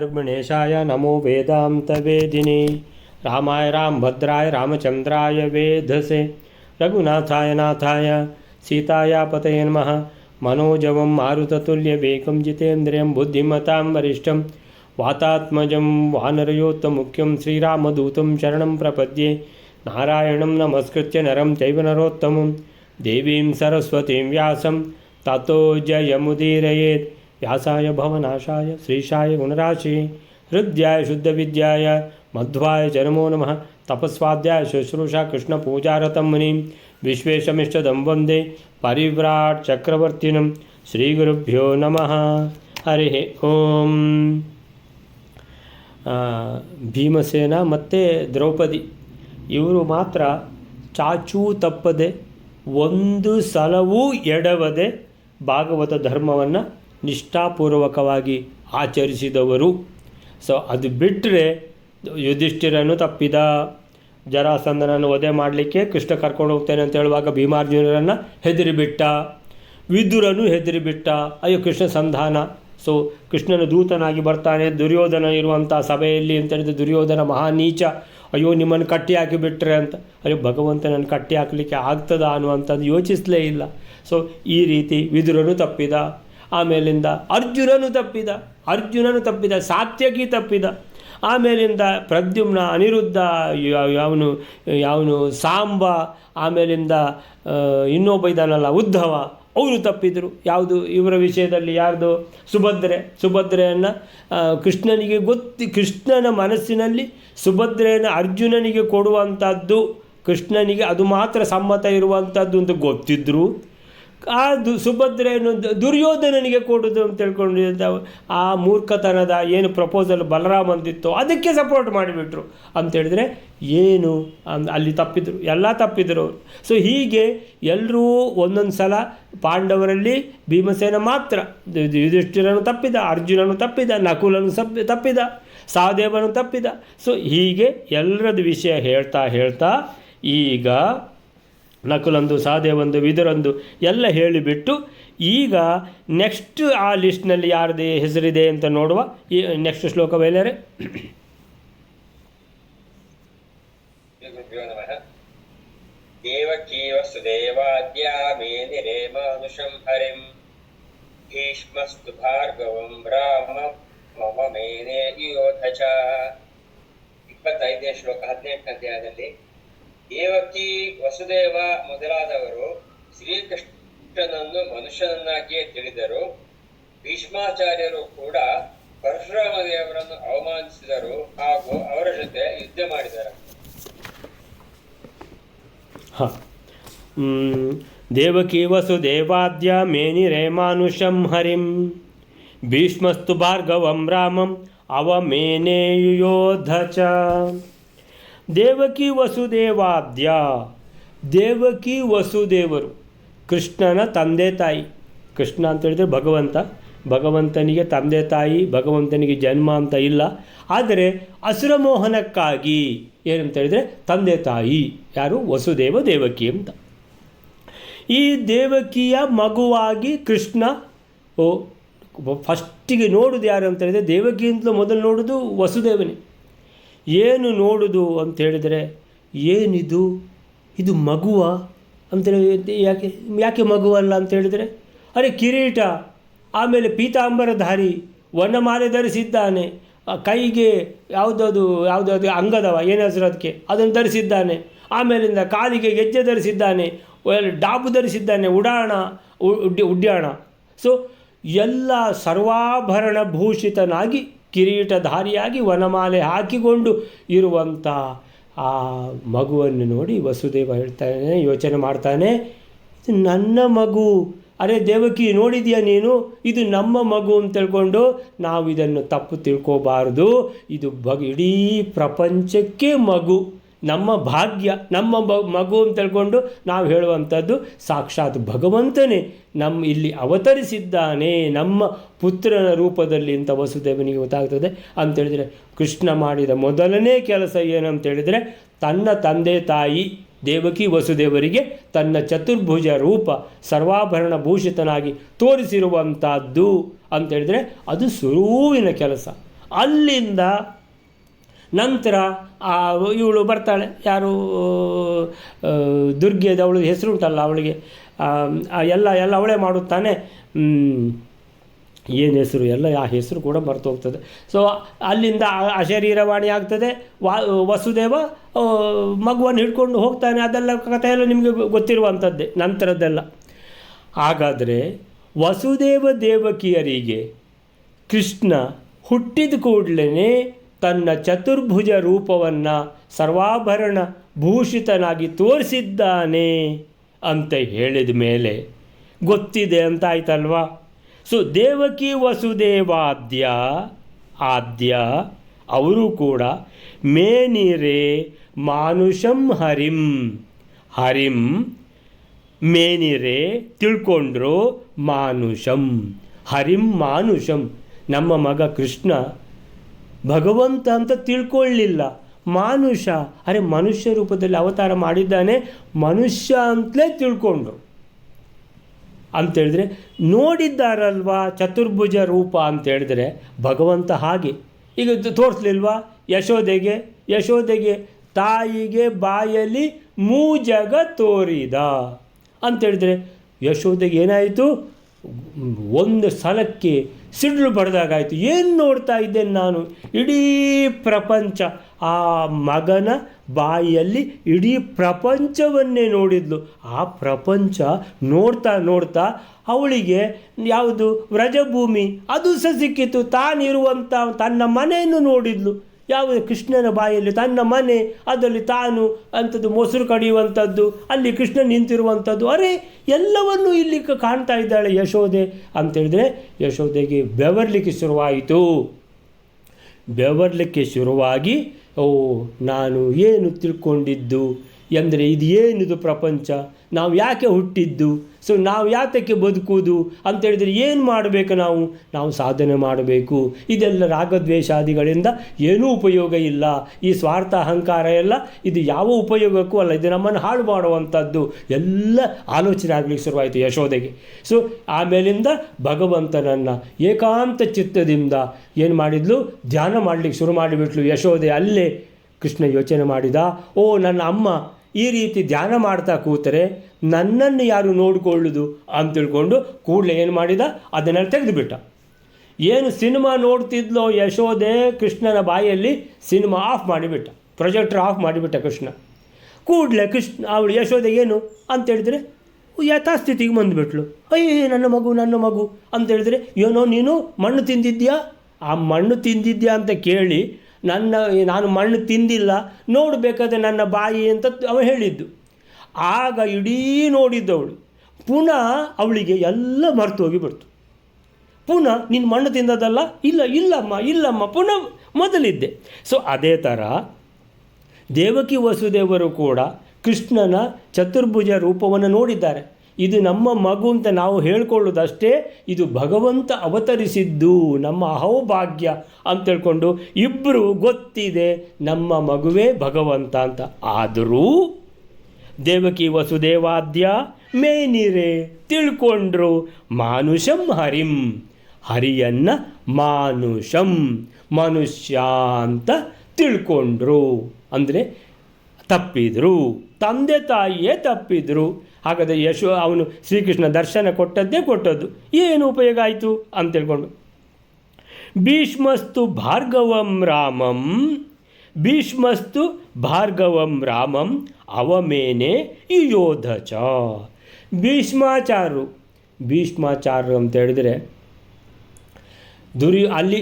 ರುಕ್ಮಿಣೇಶಾಯ ನಮೋ ವೇದಾಂತವೇದಿನಿ ರಾಮಾಯ ರಾಮಭದ್ರಾಯ ರಾಮಚಂದ್ರಾಯ ವೇಧಸೆ ರಘುನಾಥಾಯ ನಾಥಾಯ ಸೀತಾಯ ಪತಯೇ ನಮಃ ಮನೋಜವಂ ಮಾರುತತುಲ್ಯವೇಗಂ ಜಿತೇಂದ್ರಿಯಂ ಬುದ್ಧಿಮತಾಂ ವರಿಷ್ಠಂ ವಾತಾತ್ಮಜಂ ವಾನರಯೋತ್ತಮುಖ್ಯಂ ಶ್ರೀರಾಮದೂತಂ ಶರಣಂ ಪ್ರಪದ್ಯೆ ನಾರಾಯಣಂ ನಮಸ್ಕೃತ್ಯ ನರಂ ಚೈವ ನರೋತ್ತಮಂ ದೇವೀಂ ಸರಸ್ವತೀಂ ವ್ಯಾಸಂ ತತೋ ಜಯಮುದೀರಯೇತ್ ವ್ಯಾಸಾಯ ಭವನಾಶಾಯ ಶ್ರೀಶಾಯ ಗುಣರಾಶಿ ಹೃದಯಾಯ ಶುದ್ಧವಿದ್ಯಾಯ ಮಧ್ವಾಯ ಚರಮೋ ನಮಃ ತಪಸ್ವಾಧ್ಯಾಯ ಶುಶ್ರೂಷಾ ಕೃಷ್ಣಪೂಜಾರತಂ ಮುನಿಂ ವಿಶ್ವೇಶಮಿಷ್ಟದಂ ವಂದೇ ಪರಿವ್ರಾಟ್ ಚಕ್ರವರ್ತಿನಂ ಶ್ರೀಗುರುಭ್ಯೋ ನಮಃ ಹರಿ ಓಂ. ಭೀಮಸೇನ ಮತ್ತು ದ್ರೌಪದಿ ಇವರು ಮಾತ್ರ ಚಾಚೂ ತಪ್ಪದೆ ಒಂದು ಸಲವೂ ಎಡವದೆ ಭಾಗವತ ಧರ್ಮವನ್ನು ನಿಷ್ಠಾಪೂರ್ವಕವಾಗಿ ಆಚರಿಸಿದವರು. ಸೊ ಅದು ಬಿಟ್ಟರೆ ಯುಧಿಷ್ಠಿರನು ತಪ್ಪಿದ, ಜರಾಸಂಧನನ್ನು ವಧೆ ಮಾಡಲಿಕ್ಕೆ ಕೃಷ್ಣ ಕರ್ಕೊಂಡು ಹೋಗ್ತೇನೆ ಅಂತ ಹೇಳುವಾಗ ಭೀಮಾರ್ಜುನರನ್ನು ಹೆದರಿಬಿಟ್ಟ, ವಿದುರನು ಹೆದರಿಬಿಟ್ಟ, ಅಯ್ಯೋ ಕೃಷ್ಣ ಸಂಧಾನ. ಸೊ ಕೃಷ್ಣನ ದೂತನಾಗಿ ಬರ್ತಾನೆ, ದುರ್ಯೋಧನ ಇರುವಂಥ ಸಭೆಯಲ್ಲಿ ಅಂತ ಹೇಳಿದ್ರೆ ದುರ್ಯೋಧನ ಮಹಾನೀಚ, ಅಯ್ಯೋ ನಿಮ್ಮನ್ನು ಕಟ್ಟಿ ಹಾಕಿಬಿಟ್ರೆ ಅಂತ, ಅಯ್ಯೋ ಭಗವಂತನನ್ನು ಕಟ್ಟಿ ಹಾಕಲಿಕ್ಕೆ ಆಗ್ತದ ಅನ್ನುವಂಥದ್ದು ಯೋಚಿಸಲೇ ಇಲ್ಲ. ಸೊ ಈ ರೀತಿ ವಿದುರನು ತಪ್ಪಿದ, ಆಮೇಲಿಂದ ಅರ್ಜುನನು ತಪ್ಪಿದ, ಸಾತ್ಯಕಿ ತಪ್ಪಿದ, ಆಮೇಲಿಂದ ಪ್ರದ್ಯುಮ್ನ, ಅನಿರುದ್ಧ, ಯಾವನು ಸಾಂಬ, ಆಮೇಲಿಂದ ಇನ್ನೊಬ್ಬ ಇದ್ದಾನಲ್ಲ ಉದ್ಧವ, ಅವರು ತಪ್ಪಿದರು. ಯಾವುದು ಇವರ ವಿಷಯದಲ್ಲಿ ಯಾರ್ದು? ಸುಭದ್ರೆಯನ್ನು ಕೃಷ್ಣನಿಗೆ ಕೃಷ್ಣನ ಮನಸ್ಸಿನಲ್ಲಿ ಸುಭದ್ರೆಯನ್ನು ಅರ್ಜುನನಿಗೆ ಕೊಡುವಂಥದ್ದು, ಕೃಷ್ಣನಿಗೆ ಅದು ಮಾತ್ರ ಸಮ್ಮತ ಇರುವಂಥದ್ದು ಅಂತ ಗೊತ್ತಿದ್ದರು. ಸುಭದ್ರೆಯನ್ನು ದುರ್ಯೋಧನನಿಗೆ ಕೊಡೋದು ಅಂತ ತಿಳ್ಕೊಂಡಿದ್ದ ಆ ಮೂರ್ಖತನದ ಏನು ಪ್ರಪೋಸಲ್ ಬಲರಾಮ್ ಅಂದಿತ್ತೋ ಅದಕ್ಕೆ ಸಪೋರ್ಟ್ ಮಾಡಿಬಿಟ್ರು ಅಂತೇಳಿದರೆ ಏನು ಅಲ್ಲಿ ತಪ್ಪಿದ್ರು, ಎಲ್ಲ ತಪ್ಪಿದ್ರು ಅವರು. ಸೊ ಹೀಗೆ ಎಲ್ಲರೂ ಒಂದೊಂದು ಸಲ ಪಾಂಡವರಲ್ಲಿ ಭೀಮಸೇನ ಮಾತ್ರ, ಯುಧಿಷ್ಠಿರನು ತಪ್ಪಿದ, ಅರ್ಜುನನು ತಪ್ಪಿದ, ನಕುಲನು ತಪ್ಪಿದ, ಸಹದೇವನು ತಪ್ಪಿದ. ಸೊ ಹೀಗೆ ಎಲ್ಲರದ್ದು ವಿಷಯ ಹೇಳ್ತಾ ಈಗ ನಕುಲಂದು, ಸಹದೇವಂದು, ವಿದುರಂದು ಎಲ್ಲ ಹೇಳಿಬಿಟ್ಟು ಈಗ ನೆಕ್ಸ್ಟ್ ಆ ಲಿಸ್ಟ್ನಲ್ಲಿ ಯಾರದೇ ಹೆಸರಿದೆ ಅಂತ ನೋಡುವ. ಈ ನೆಕ್ಸ್ಟ್ ಶ್ಲೋಕ ಬೇರೆ. ದೇವಕೀ ವಸುದೇವಾದ್ಯಾ ಮೇನಿರೇ ಮಾನುಷಂ ಹರಿಂ ಭೀಷ್ಮಸ್ತು ಭಾರ್ಗವಂ ರಾಮ ಮಮ ಮೇನೆ ಯೋಧಚ. 25ನೇ ಶ್ಲೋಕ 18ನೇ ಅಧ್ಯಾಯದಲ್ಲಿ ದೇವಕಿ, ವಸುದೇವ ಮೊದಲಾದವರು ಶ್ರೀಕೃಷ್ಣನನ್ನು ಮನುಷ್ಯನನ್ನಾಗಿಯೇ ತಿಳಿದರು. ಭೀಷ್ಮಾಚಾರ್ಯರು ಕೂಡ ಪರಶುರಾಮ ದೇವರನ್ನು ಅವಮಾನಿಸಿದರು ಹಾಗೂ ಅವರ ಜೊತೆ ಯುದ್ಧ ಮಾಡಿದರು. ದೇವಕಿ ವಸುದೇವಾದ್ಯ ಮೇನಿರೇ ಮಾನುಷಂ ಹರಿಂ ಭೀಷ್ಮಸ್ತು ಭಾರ್ಗವಂ ರಾಮಂ ಅವಮೇನೇಯುಯೋಧ ಚ. ದೇವಕಿ ವಸುದೇವಾದ್ಯ, ದೇವಕಿ ವಸುದೇವರು ಕೃಷ್ಣನ ತಂದೆ ತಾಯಿ. ಕೃಷ್ಣ ಅಂತ ಹೇಳಿದರೆ ಭಗವಂತನಿಗೆ ತಂದೆ ತಾಯಿ, ಭಗವಂತನಿಗೆ ಜನ್ಮ ಅಂತ ಇಲ್ಲ. ಆದರೆ ಅಸುರಮೋಹನಕ್ಕಾಗಿ ಏನಂತ ಹೇಳಿದರೆ ತಂದೆ ತಾಯಿ ಯಾರು? ವಸುದೇವ ದೇವಕಿ ಅಂತ. ಈ ದೇವಕಿಯ ಮಗುವಾಗಿ ಕೃಷ್ಣ ಫಸ್ಟಿಗೆ ನೋಡೋದು ಯಾರು ಅಂತ ಹೇಳಿದರೆ ದೇವಕಿಯಿಂದಲೂ ಮೊದಲು ನೋಡೋದು ವಸುದೇವನೇ. ಏನು ನೋಡುವುದು ಅಂತ ಹೇಳಿದರೆ, ಏನಿದು, ಇದು ಮಗುವ ಅಂತೇಳಿ, ಯಾಕೆ ಮಗುವಲ್ಲ ಅಂತ ಹೇಳಿದರೆ, ಅರೆ ಕಿರೀಟ, ಆಮೇಲೆ ಪೀತಾಂಬರಧಾರಿ, ವನಮಾಲೆ ಧರಿಸಿದ್ದಾನೆ, ಕೈಗೆ ಯಾವುದದು ಅಂಗದವ ಏನು ಹೆಸರು ಅದಕ್ಕೆ, ಅದನ್ನು ಧರಿಸಿದ್ದಾನೆ, ಆಮೇಲಿಂದ ಕಾಲಿಗೆ ಗೆಜ್ಜೆ ಧರಿಸಿದ್ದಾನೆ, ಡಾಬು ಧರಿಸಿದ್ದಾನೆ, ಉಡ್ಯಾಣ. ಸೊ ಎಲ್ಲ ಸರ್ವಾಭರಣ ಭೂಷಿತನಾಗಿ ಕಿರೀಟಧಾರಿಯಾಗಿ ವನಮಾಲೆ ಹಾಕಿಕೊಂಡು ಇರುವಂಥ ಆ ಮಗುವನ್ನು ನೋಡಿ ವಸುದೇವ ಯೋಚನೆ ಮಾಡ್ತಾನೆ, ಇದು ನನ್ನ ಮಗು. ಅರೆ ದೇವಕಿ ನೋಡಿದ್ಯಾ ನೀನು, ಇದು ನಮ್ಮ ಮಗು ಅಂತ ತಿಳ್ಕೊಂಡು ನಾವು ಇದನ್ನು ತಪ್ಪು ತಿಳ್ಕೋಬಾರ್ದು. ಇದು ಇಡೀ ಪ್ರಪಂಚಕ್ಕೆ ಮಗು, ನಮ್ಮ ಭಾಗ್ಯ, ನಮ್ಮ ಮಗು ಅಂತ ತಿಳ್ಕೊಂಡು ನಾವು ಹೇಳುವಂಥದ್ದು ಸಾಕ್ಷಾತ್ ಭಗವಂತನೇ ಇಲ್ಲಿ ಅವತರಿಸಿದ್ದಾನೆ ನಮ್ಮ ಪುತ್ರನ ರೂಪದಲ್ಲಿ ಅಂತ ವಸುದೇವನಿಗೆ ಗೊತ್ತಾಗ್ತದೆ. ಅಂತೇಳಿದರೆ ಕೃಷ್ಣ ಮಾಡಿದ ಮೊದಲನೇ ಕೆಲಸ ಏನಂತೇಳಿದರೆ ತನ್ನ ತಂದೆ ತಾಯಿ ದೇವಕಿ ವಸುದೇವರಿಗೆ ತನ್ನ ಚತುರ್ಭುಜ ರೂಪ ಸರ್ವಾಭರಣ ಭೂಷಿತನಾಗಿ ತೋರಿಸಿರುವಂಥದ್ದು ಅಂತೇಳಿದರೆ ಅದು ಸುರುವಿನ ಕೆಲಸ. ಅಲ್ಲಿಂದ ನಂತರ ಇವಳು ಬರ್ತಾಳೆ, ಯಾರು ದುರ್ಗೆದು ಅವಳು ಹೆಸರುಂಟಲ್ಲ ಅವಳಿಗೆ, ಎಲ್ಲ ಅವಳೇ ಮಾಡುತ್ತಾನೆ, ಏನು ಹೆಸರು ಎಲ್ಲ ಆ ಹೆಸರು ಕೂಡ ಮರೆತು ಹೋಗ್ತದೆ. ಸೊ ಅಲ್ಲಿಂದ ಅಶರೀರವಾಣಿ ಆಗ್ತದೆ, ವಸುದೇವ ಮಗುವನ್ನು ಹಿಡ್ಕೊಂಡು ಹೋಗ್ತಾನೆ. ಅದೆಲ್ಲ ಕಥೆಯೆಲ್ಲ ನಿಮಗೆ ಗೊತ್ತಿರುವಂಥದ್ದೇ ನಂತರದ್ದೆಲ್ಲ. ಹಾಗಾದರೆ ವಸುದೇವ ದೇವಕಿಯರಿಗೆ ಕೃಷ್ಣ ಹುಟ್ಟಿದ ಕೂಡಲೇ ತನ್ನ ಚತುರ್ಭುಜ ರೂಪವನ್ನು ಸರ್ವಾಭರಣ ಭೂಷಿತನಾಗಿ ತೋರಿಸಿದ್ದಾನೆ ಅಂತ ಹೇಳಿದ ಮೇಲೆ ಗೊತ್ತಿದೆ ಅಂತ ಆಯ್ತಲ್ವಾ. ಸೊ ದೇವಕಿ ವಸುದೇವಾದ್ಯ ಅವರು ಕೂಡ ಮೇನಿರೆ ಮಾನುಷಂ ಹರಿಂ ಮೇನಿರೆ ತಿಳ್ಕೊಂಡ್ರು, ಮಾನುಷಂ ನಮ್ಮ ಮಗ ಕೃಷ್ಣ ಭಗವಂತ ಅಂತ ತಿಳ್ಕೊಳ್ಳಿಲ್ಲ, ಮಾನುಷ, ಮನುಷ್ಯ ರೂಪದಲ್ಲಿ ಅವತಾರ ಮಾಡಿದ್ದಾನೆ, ಮನುಷ್ಯ ಅಂತಲೇ ತಿಳ್ಕೊಂಡ್ರು. ಅಂತೇಳಿದ್ರೆ ನೋಡಿದ್ದಾರಲ್ವಾ ಚತುರ್ಭುಜ ರೂಪ ಅಂತೇಳಿದ್ರೆ ಭಗವಂತ ಹಾಗೆ ಈಗ ತೋರಿಸ್ಲಿಲ್ವಾ ಯಶೋದೆಗೆ ತಾಯಿಗೆ ಬಾಯಲ್ಲಿ ಮೂಜಗ ತೋರಿದ ಅಂತೇಳಿದ್ರೆ ಯಶೋದೆಗೆ ಏನಾಯಿತು, ಒಂದು ಸಲಕ್ಕೆ ಸಿಡ್ಲು ಬಡ್ದಾಗಾಯಿತು. ಏನು ನೋಡ್ತಾ ಇದ್ದೇನೆ ನಾನು, ಇಡೀ ಪ್ರಪಂಚ, ಆ ಮಗನ ಬಾಯಿಯಲ್ಲಿ ಇಡೀ ಪ್ರಪಂಚವನ್ನೇ ನೋಡಿದ್ಲು. ಆ ಪ್ರಪಂಚ ನೋಡ್ತಾ ಅವಳಿಗೆ ಯಾವುದು ವ್ರಜಭೂಮಿ ಅದು ಸಹ ಸಿಕ್ಕಿತು. ತಾನಿರುವಂಥ ತನ್ನ ಮನೆಯನ್ನು ನೋಡಿದ್ಲು. ಯಾವುದು ಕೃಷ್ಣನ ಬಾಯಲ್ಲಿ ತನ್ನ ಮನೆ, ಅದರಲ್ಲಿ ತಾನು ಅಂಥದ್ದು ಮೊಸರು ಕಡಿಯುವಂಥದ್ದು, ಅಲ್ಲಿ ಕೃಷ್ಣ ನಿಂತಿರುವಂಥದ್ದು, ಎಲ್ಲವನ್ನೂ ಇಲ್ಲಿ ಕಾಣ್ತಾ ಇದ್ದಾಳೆ ಯಶೋದೆ ಅಂತೇಳಿದ್ರೆ ಯಶೋದೆಗೆ ಬೆವರ್ಲಿಕ್ಕೆ ಶುರುವಾಗಿ ನಾನು ಏನು ತಿಳ್ಕೊಂಡಿದ್ದು ಎಂದರೆ ಇದು ಏನಿದು ಪ್ರಪಂಚ, ನಾವು ಯಾಕೆ ಹುಟ್ಟಿದ್ದು, ಸೊ ನಾವು ಯಾತಕ್ಕೆ ಬದುಕುವುದು ಅಂತೇಳಿದರೆ ಏನು ಮಾಡಬೇಕು, ನಾವು ಸಾಧನೆ ಮಾಡಬೇಕು. ಇದೆಲ್ಲ ರಾಗದ್ವೇಷಾದಿಗಳಿಂದ ಏನೂ ಉಪಯೋಗ ಇಲ್ಲ. ಈ ಸ್ವಾರ್ಥ ಅಹಂಕಾರ ಎಲ್ಲ ಇದು ಯಾವ ಉಪಯೋಗಕ್ಕೂ ಅಲ್ಲ, ಇದು ನಮ್ಮನ್ನು ಹಾಳು ಮಾಡುವಂಥದ್ದು ಎಲ್ಲ ಆಲೋಚನೆ ಆಗಲಿಕ್ಕೆ ಶುರುವಾಯಿತು ಯಶೋದೆಗೆ. ಸೊ ಆಮೇಲಿಂದ ಭಗವಂತನನ್ನು ಏಕಾಂತ ಚಿತ್ತದಿಂದ ಏನು ಮಾಡಿದ್ಲು, ಧ್ಯಾನ ಮಾಡಲಿಕ್ಕೆ ಶುರು ಮಾಡಿಬಿಟ್ಲು ಯಶೋದೆ. ಅಲ್ಲೇ ಕೃಷ್ಣ ಯೋಚನೆ ಮಾಡಿದ, ನನ್ನ ಅಮ್ಮ ಈ ರೀತಿ ಧ್ಯಾನ ಮಾಡ್ತಾ ಕೂತರೆ ನನ್ನನ್ನು ಯಾರು ನೋಡಿಕೊಳ್ಳುದು ಅಂತ ತಿಳ್ಕೊಂಡು ಕೂಡಲೇ ಏನು ಮಾಡಿದ, ಅದನ್ನೆಲ್ಲ ತೆಗೆದುಬಿಟ್ಟ. ಏನು ಸಿನಿಮಾ ನೋಡ್ತಿದ್ಲೋ ಯಶೋದೆ ಕೃಷ್ಣನ ಬಾಯಲ್ಲಿ ಸಿನಿಮಾ ಆಫ್ ಮಾಡಿಬಿಟ್ಟ, ಪ್ರೊಜೆಕ್ಟರ್ ಆಫ್ ಮಾಡಿಬಿಟ್ಟ ಕೃಷ್ಣ. ಕೂಡಲೇ ಅವಳು ಯಶೋದೆ ಏನು ಅಂತೇಳಿದರೆ ಯಥಾಸ್ಥಿತಿಗೆ ಬಂದುಬಿಟ್ಲು. ನನ್ನ ಮಗು ಅಂತೇಳಿದರೆ ಏನೋ ನೀನು ಮಣ್ಣು ತಿಂದಿದ್ಯಾ, ಆ ಮಣ್ಣು ತಿಂದಿದ್ಯಾ ಅಂತ ಕೇಳಿ ನಾನು ಮಣ್ಣು ತಿಂದಿಲ್ಲ, ನೋಡಬೇಕಾದ್ರೆ ನನ್ನ ಬಾಯಿ ಅಂತ ಅವ ಹೇಳಿದ್ದು. ಆಗ ಇಡೀ ನೋಡಿದ್ದವಳು ಪುನಃ ಅವಳಿಗೆ ಎಲ್ಲ ಮರೆತು ಹೋಗಿ ಬಿಡ್ತು. ಪುನಃ ನೀನು ಮಣ್ಣು ತಿಂದದಲ್ಲ, ಇಲ್ಲಮ್ಮ ಪುನಃ ಮೊದಲಿದ್ದೆ. ಸೊ ಅದೇ ಥರ ದೇವಕಿ ವಸುದೇವರು ಕೂಡ ಕೃಷ್ಣನ ಚತುರ್ಭುಜ ರೂಪವನ್ನು ನೋಡಿದ್ದಾರೆ. ಇದು ನಮ್ಮ ಮಗು ಅಂತ ನಾವು ಹೇಳ್ಕೊಳ್ಳೋದಷ್ಟೇ, ಇದು ಭಗವಂತ ಅವತರಿಸಿದ್ದು ನಮ್ಮ ಅಹೋಭಾಗ್ಯ ಅಂತ ತಿಳ್ಕೊಂಡು ಇಬ್ಬರು ಗೊತ್ತಿದೆ ನಮ್ಮ ಮಗುವೇ ಭಗವಂತ ಅಂತ. ಆದರೂ ದೇವಕಿ ವಸುದೇವಾದ್ಯ ಮೇನಿರೆ ತಿಳ್ಕೊಂಡ್ರು, ಮಾನುಷಂ ಹರಿಯನ್ನು ಮಾನುಷಂ ಮನುಷ್ಯ ಅಂತ ತಿಳ್ಕೊಂಡ್ರು. ಅಂದರೆ ತಪ್ಪಿದ್ರು, ತಂದೆ ತಾಯಿಯೇ ತಪ್ಪಿದ್ರು. ಹಾಗಾದರೆ ಅವನು ಶ್ರೀಕೃಷ್ಣ ದರ್ಶನ ಕೊಟ್ಟದ್ದು ಏನು ಉಪಯೋಗ ಆಯಿತು ಅಂತ ತಿಳ್ಕೊಂಡು, ಭೀಷ್ಮಸ್ತು ಭಾರ್ಗವಂ ರಾಮಂ ಅವಮೇನೆ ಯುಯೋಧ ಚ. ಭೀಷ್ಮಾಚಾರ್ಯರು ಅಂತ ಹೇಳಿದರೆ ಅಲ್ಲಿ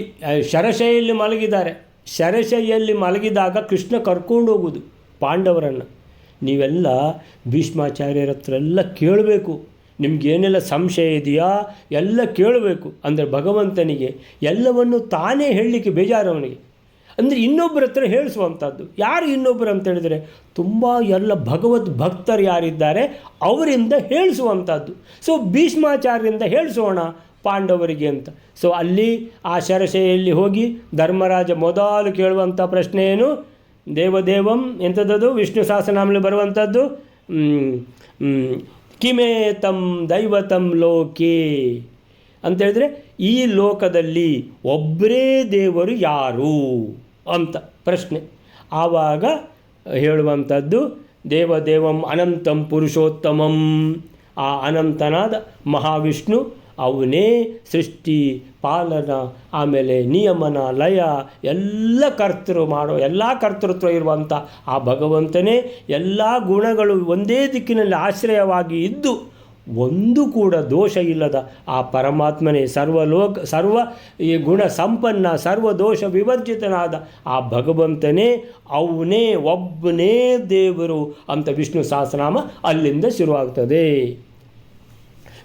ಶರಶೈಯಲ್ಲಿ ಮಲಗಿದ್ದಾರೆ. ಶರಶೈಯಲ್ಲಿ ಮಲಗಿದಾಗ ಕೃಷ್ಣ ಕರ್ಕೊಂಡು ಹೋಗುವುದು ಪಾಂಡವರನ್ನು. ನೀವೆಲ್ಲ ಭೀಷ್ಮಾಚಾರ್ಯರ ಹತ್ರ ಎಲ್ಲ ಕೇಳಬೇಕು, ನಿಮಗೇನೆಲ್ಲ ಸಂಶಯ ಇದೆಯಾ ಎಲ್ಲ ಕೇಳಬೇಕು. ಅಂದರೆ ಭಗವಂತನಿಗೆ ಎಲ್ಲವನ್ನು ತಾನೇ ಹೇಳಲಿಕ್ಕೆ ಬೇಜಾರವನಿಗೆ, ಅಂದರೆ ಇನ್ನೊಬ್ಬರ ಹತ್ರ ಹೇಳಿಸುವಂಥದ್ದು. ಯಾರು ಇನ್ನೊಬ್ಬರು ಅಂತ ಹೇಳಿದರೆ ತುಂಬ ಎಲ್ಲ ಭಗವದ್ ಭಕ್ತರು ಯಾರಿದ್ದಾರೆ ಅವರಿಂದ ಹೇಳಿಸುವಂಥದ್ದು. ಸೊ ಭೀಷ್ಮಾಚಾರ್ಯರಿಂದ ಹೇಳಿಸೋಣ ಪಾಂಡವರಿಗೆ ಅಂತ. ಸೊ ಅಲ್ಲಿ ಆ ಶರಶೆಯಲ್ಲಿ ಹೋಗಿ ಧರ್ಮರಾಜ ಮೊದಲು ಕೇಳುವಂಥ ಪ್ರಶ್ನೆ ಏನು, ದೇವದೇವಂ ಎಂಥದ್ದು ವಿಷ್ಣು ಸಹಸ್ರನಾಮದಲ್ಲಿ ಬರುವಂಥದ್ದು, ಕಿಮೇ ತಂ ದೈವತಂ ಲೋಕೆ ಅಂತೇಳಿದ್ರೆ ಈ ಲೋಕದಲ್ಲಿ ಒಬ್ಬರೇ ದೇವರು ಯಾರು ಅಂತ ಪ್ರಶ್ನೆ. ಆವಾಗ ಹೇಳುವಂಥದ್ದು ದೇವದೇವಂ ಅನಂತಂ ಪುರುಷೋತ್ತಮಂ. ಆ ಅನಂತನಾದ ಮಹಾವಿಷ್ಣು ಅವನೇ ಸೃಷ್ಟಿ ಪಾಲನ ಆಮೇಲೆ ನಿಯಮನ ಲಯ ಎಲ್ಲ ಎಲ್ಲ ಕರ್ತೃತ್ವ ಇರುವಂಥ ಆ ಭಗವಂತನೇ ಎಲ್ಲ ಗುಣಗಳು ಒಂದೇ ದಿಕ್ಕಿನಲ್ಲಿ ಆಶ್ರಯವಾಗಿ ಇದ್ದು ಒಂದು ಕೂಡ ದೋಷ ಇಲ್ಲದ ಆ ಪರಮಾತ್ಮನೇ ಸರ್ವ ಈ ಗುಣ ಸಂಪನ್ನ ಸರ್ವ ದೋಷ ವಿವರ್ಜಿತನಾದ ಆ ಭಗವಂತನೇ ಅವನೇ ಒಬ್ಬನೇ ದೇವರು ಅಂತ ವಿಷ್ಣು ಸಹಸ್ರನಾಮ ಅಲ್ಲಿಂದ ಶುರುವಾಗ್ತದೆ.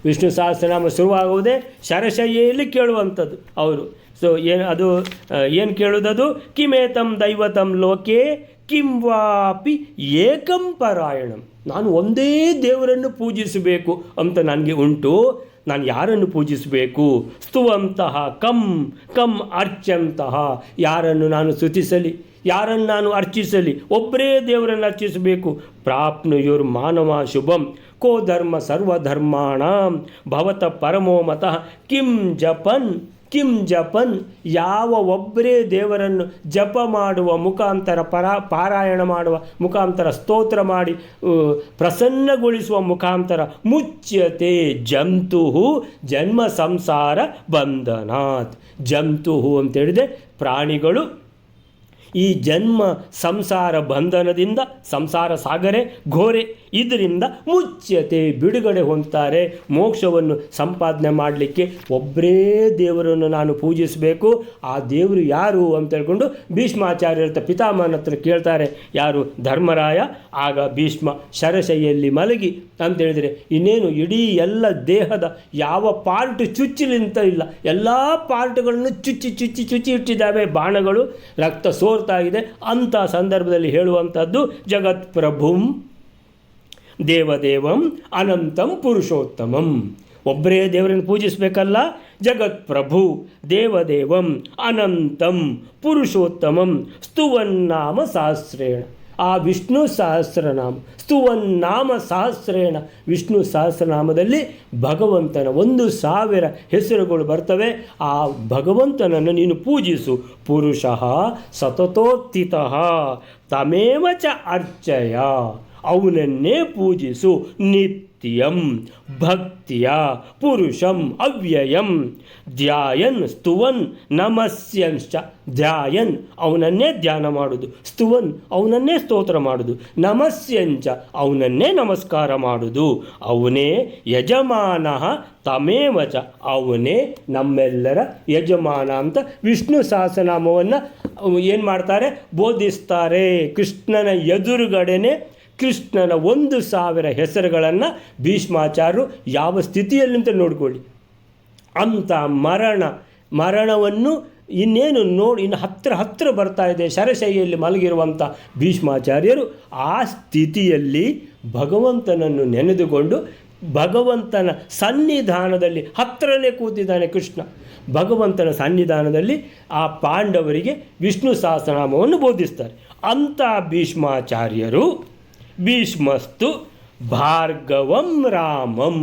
ವಿಷ್ಣು ಸಹಸ್ರನಾಮ ಶುರುವಾಗುವುದೇ ಶರಶಯ್ಯಲ್ಲಿ ಕೇಳುವಂಥದ್ದು ಅವರು. ಸೊ ಏನು ಕೇಳುವುದದು? ಕಿಮೇತಂ ದೈವತಂ ಲೋಕೆ ಕಿಂ ವಾಪಿ ಏಕಂ ಪರಾಯಣಂ. ನಾನು ಒಂದೇ ದೇವರನ್ನು ಪೂಜಿಸಬೇಕು ಅಂತ ನನಗೆ ಉಂಟು. ನಾನು ಯಾರನ್ನು ಪೂಜಿಸಬೇಕು? ಸ್ತುವಂತಹ ಕಂ ಅರ್ಚಂತಹ. ಯಾರನ್ನು ನಾನು ಸ್ತುತಿಸಲಿ, ಯಾರನ್ನು ನಾನು ಅರ್ಚಿಸಲಿ? ಒಬ್ಬರೇ ದೇವರನ್ನು ಅರ್ಚಿಸಬೇಕು. ಪ್ರಾಪ್ನುಯುರ್ ಮಾನವ ಶುಭಂ ಕೋ ಧರ್ಮ ಸರ್ವಧರ್ಮಾಣಾಂ ಭವತ ಪರಮೋ ಮತಃ ಕಿಂ ಜಪನ್. ಯಾವ ಒಬ್ಬರೇ ದೇವರನ್ನು ಜಪ ಮಾಡುವ ಮುಖಾಂತರ ಪಾರಾಯಣ ಮಾಡುವ ಮುಖಾಂತರ ಸ್ತೋತ್ರ ಮಾಡಿ ಪ್ರಸನ್ನಗೊಳಿಸುವ ಮುಖಾಂತರ ಮುಚ್ಯತೆ ಜಂತು ಜನ್ಮ ಸಂಸಾರ ಬಂಧನಾತ್. ಜಂತು ಅಂತೇಳಿದೆ ಪ್ರಾಣಿಗಳು ಈ ಜನ್ಮ ಸಂಸಾರ ಬಂಧನದಿಂದ, ಸಂಸಾರ ಸಾಗರೆ ಘೋರೆ, ಇದರಿಂದ ಮುಚ್ಯತೆ ಬಿಡುಗಡೆ ಹೊಂದ್ತಾರೆ. ಮೋಕ್ಷವನ್ನು ಸಂಪಾದನೆ ಮಾಡಲಿಕ್ಕೆ ಒಬ್ಬರೇ ದೇವರನ್ನು ನಾನು ಪೂಜಿಸಬೇಕು. ಆ ದೇವರು ಯಾರು ಅಂತ ಹೇಳ್ಕೊಂಡು ಭೀಷ್ಮಾಚಾರ್ಯರ ಪಿತಾಮಹನ ಹತ್ರ ಕೇಳ್ತಾರೆ. ಯಾರು? ಧರ್ಮರಾಯ. ಆಗ ಭೀಷ್ಮ ಶರಶೈಯಲ್ಲಿ ಮಲಗಿ ಅಂತೇಳಿದರೆ ಇನ್ನೇನು ಇಡೀ ಎಲ್ಲ ದೇಹದ ಯಾವ ಪಾರ್ಟ್ ಚುಚ್ಚಲಿಂತ ಇಲ್ಲ, ಎಲ್ಲ ಪಾರ್ಟ್ಗಳನ್ನು ಚುಚ್ಚಿ ಇಟ್ಟಿದ್ದಾವೆ ಬಾಣಗಳು, ರಕ್ತ ಸೋರ್ತಾ ಇದೆ. ಅಂಥ ಸಂದರ್ಭದಲ್ಲಿ ಹೇಳುವಂಥದ್ದು ಜಗತ್ಪ್ರಭುಂ ದೇವದೇವಂ ಅನಂತಂ ಪುರುಷೋತ್ತಮಂ. ಒಬ್ಬರೇ ದೇವರನ್ನು ಪೂಜಿಸಬೇಕಲ್ಲ. ಜಗತ್ಪ್ರಭು ದೇವದೇವಂ ಅನಂತಂ ಪುರುಷೋತ್ತಮಂ ಸ್ತುವನ್ನಾಮ ಸಹಸ್ರೇಣ. ಆ ವಿಷ್ಣು ಸಹಸ್ರನಾಮ ಸ್ತುವನ್ನಾಮ ಸಹಸ್ರೇಣ. ವಿಷ್ಣು ಸಹಸ್ರನಾಮದಲ್ಲಿ ಭಗವಂತನ 1000 ಹೆಸರುಗಳು ಬರ್ತವೆ. ಆ ಭಗವಂತನನ್ನು ನೀನು ಪೂಜಿಸು. ಪುರುಷಃ ಸತತೋತ್ಥಿತಃ ತಮೇವ ಚ ಅರ್ಚಯ. ಅವನನ್ನೇ ಪೂಜಿಸು ನಿತ್ಯಂ ಭಕ್ತಿಯ. ಪುರುಷಂ ಅವ್ಯಯಂ ಧ್ಯಾಯನ್ ಸ್ತುವನ್ ನಮಸ್ಯಂಶ್ಚ. ಧ್ಯಾಯನ್ ಅವನನ್ನೇ ಧ್ಯಾನ ಮಾಡುವುದು, ಸ್ತುವನ್ ಅವನನ್ನೇ ಸ್ತೋತ್ರ ಮಾಡುವುದು, ನಮಸ್ಯಂಚ ಅವನನ್ನೇ ನಮಸ್ಕಾರ ಮಾಡುವುದು. ಅವನೇ ಯಜಮಾನ ತಮೇವ ಚ. ಅವನೇ ನಮ್ಮೆಲ್ಲರ ಯಜಮಾನ ಅಂತ ವಿಷ್ಣು ಸಹಸ್ರನಾಮವನ್ನು ಏನು ಮಾಡ್ತಾರೆ? ಬೋಧಿಸ್ತಾರೆ. ಕೃಷ್ಣನ ಎದುರುಗಡೆನೆ ಕೃಷ್ಣನ 1000 ಹೆಸರುಗಳನ್ನು ಭೀಷ್ಮಾಚಾರ್ಯರು ಯಾವ ಸ್ಥಿತಿಯಲ್ಲಿ ಅಂತ ನೋಡ್ಕೊಳ್ಳಿ. ಅಂಥ ಮರಣವನ್ನು ಇನ್ನೇನು ಇನ್ನು ಹತ್ರ ಬರ್ತಾ ಇದೆ. ಶರಶೈಯಲ್ಲಿ ಮಲಗಿರುವಂಥ ಭೀಷ್ಮಾಚಾರ್ಯರು ಆ ಸ್ಥಿತಿಯಲ್ಲಿ ಭಗವಂತನನ್ನು ನೆನೆದುಕೊಂಡು ಭಗವಂತನ ಸನ್ನಿಧಾನದಲ್ಲಿ ಹತ್ತಿರನೇ ಕೂತಿದ್ದಾನೆ ಕೃಷ್ಣ. ಭಗವಂತನ ಸನ್ನಿಧಾನದಲ್ಲಿ ಆ ಪಾಂಡವರಿಗೆ ವಿಷ್ಣು ಸಹಸ್ರನಾಮವನ್ನು ಬೋಧಿಸ್ತಾರೆ. ಅಂಥ ಭೀಷ್ಮಾಚಾರ್ಯರು ಭೀಷ್ಮಸ್ತು ಭಾರ್ಗವಂ ರಾಮಂ.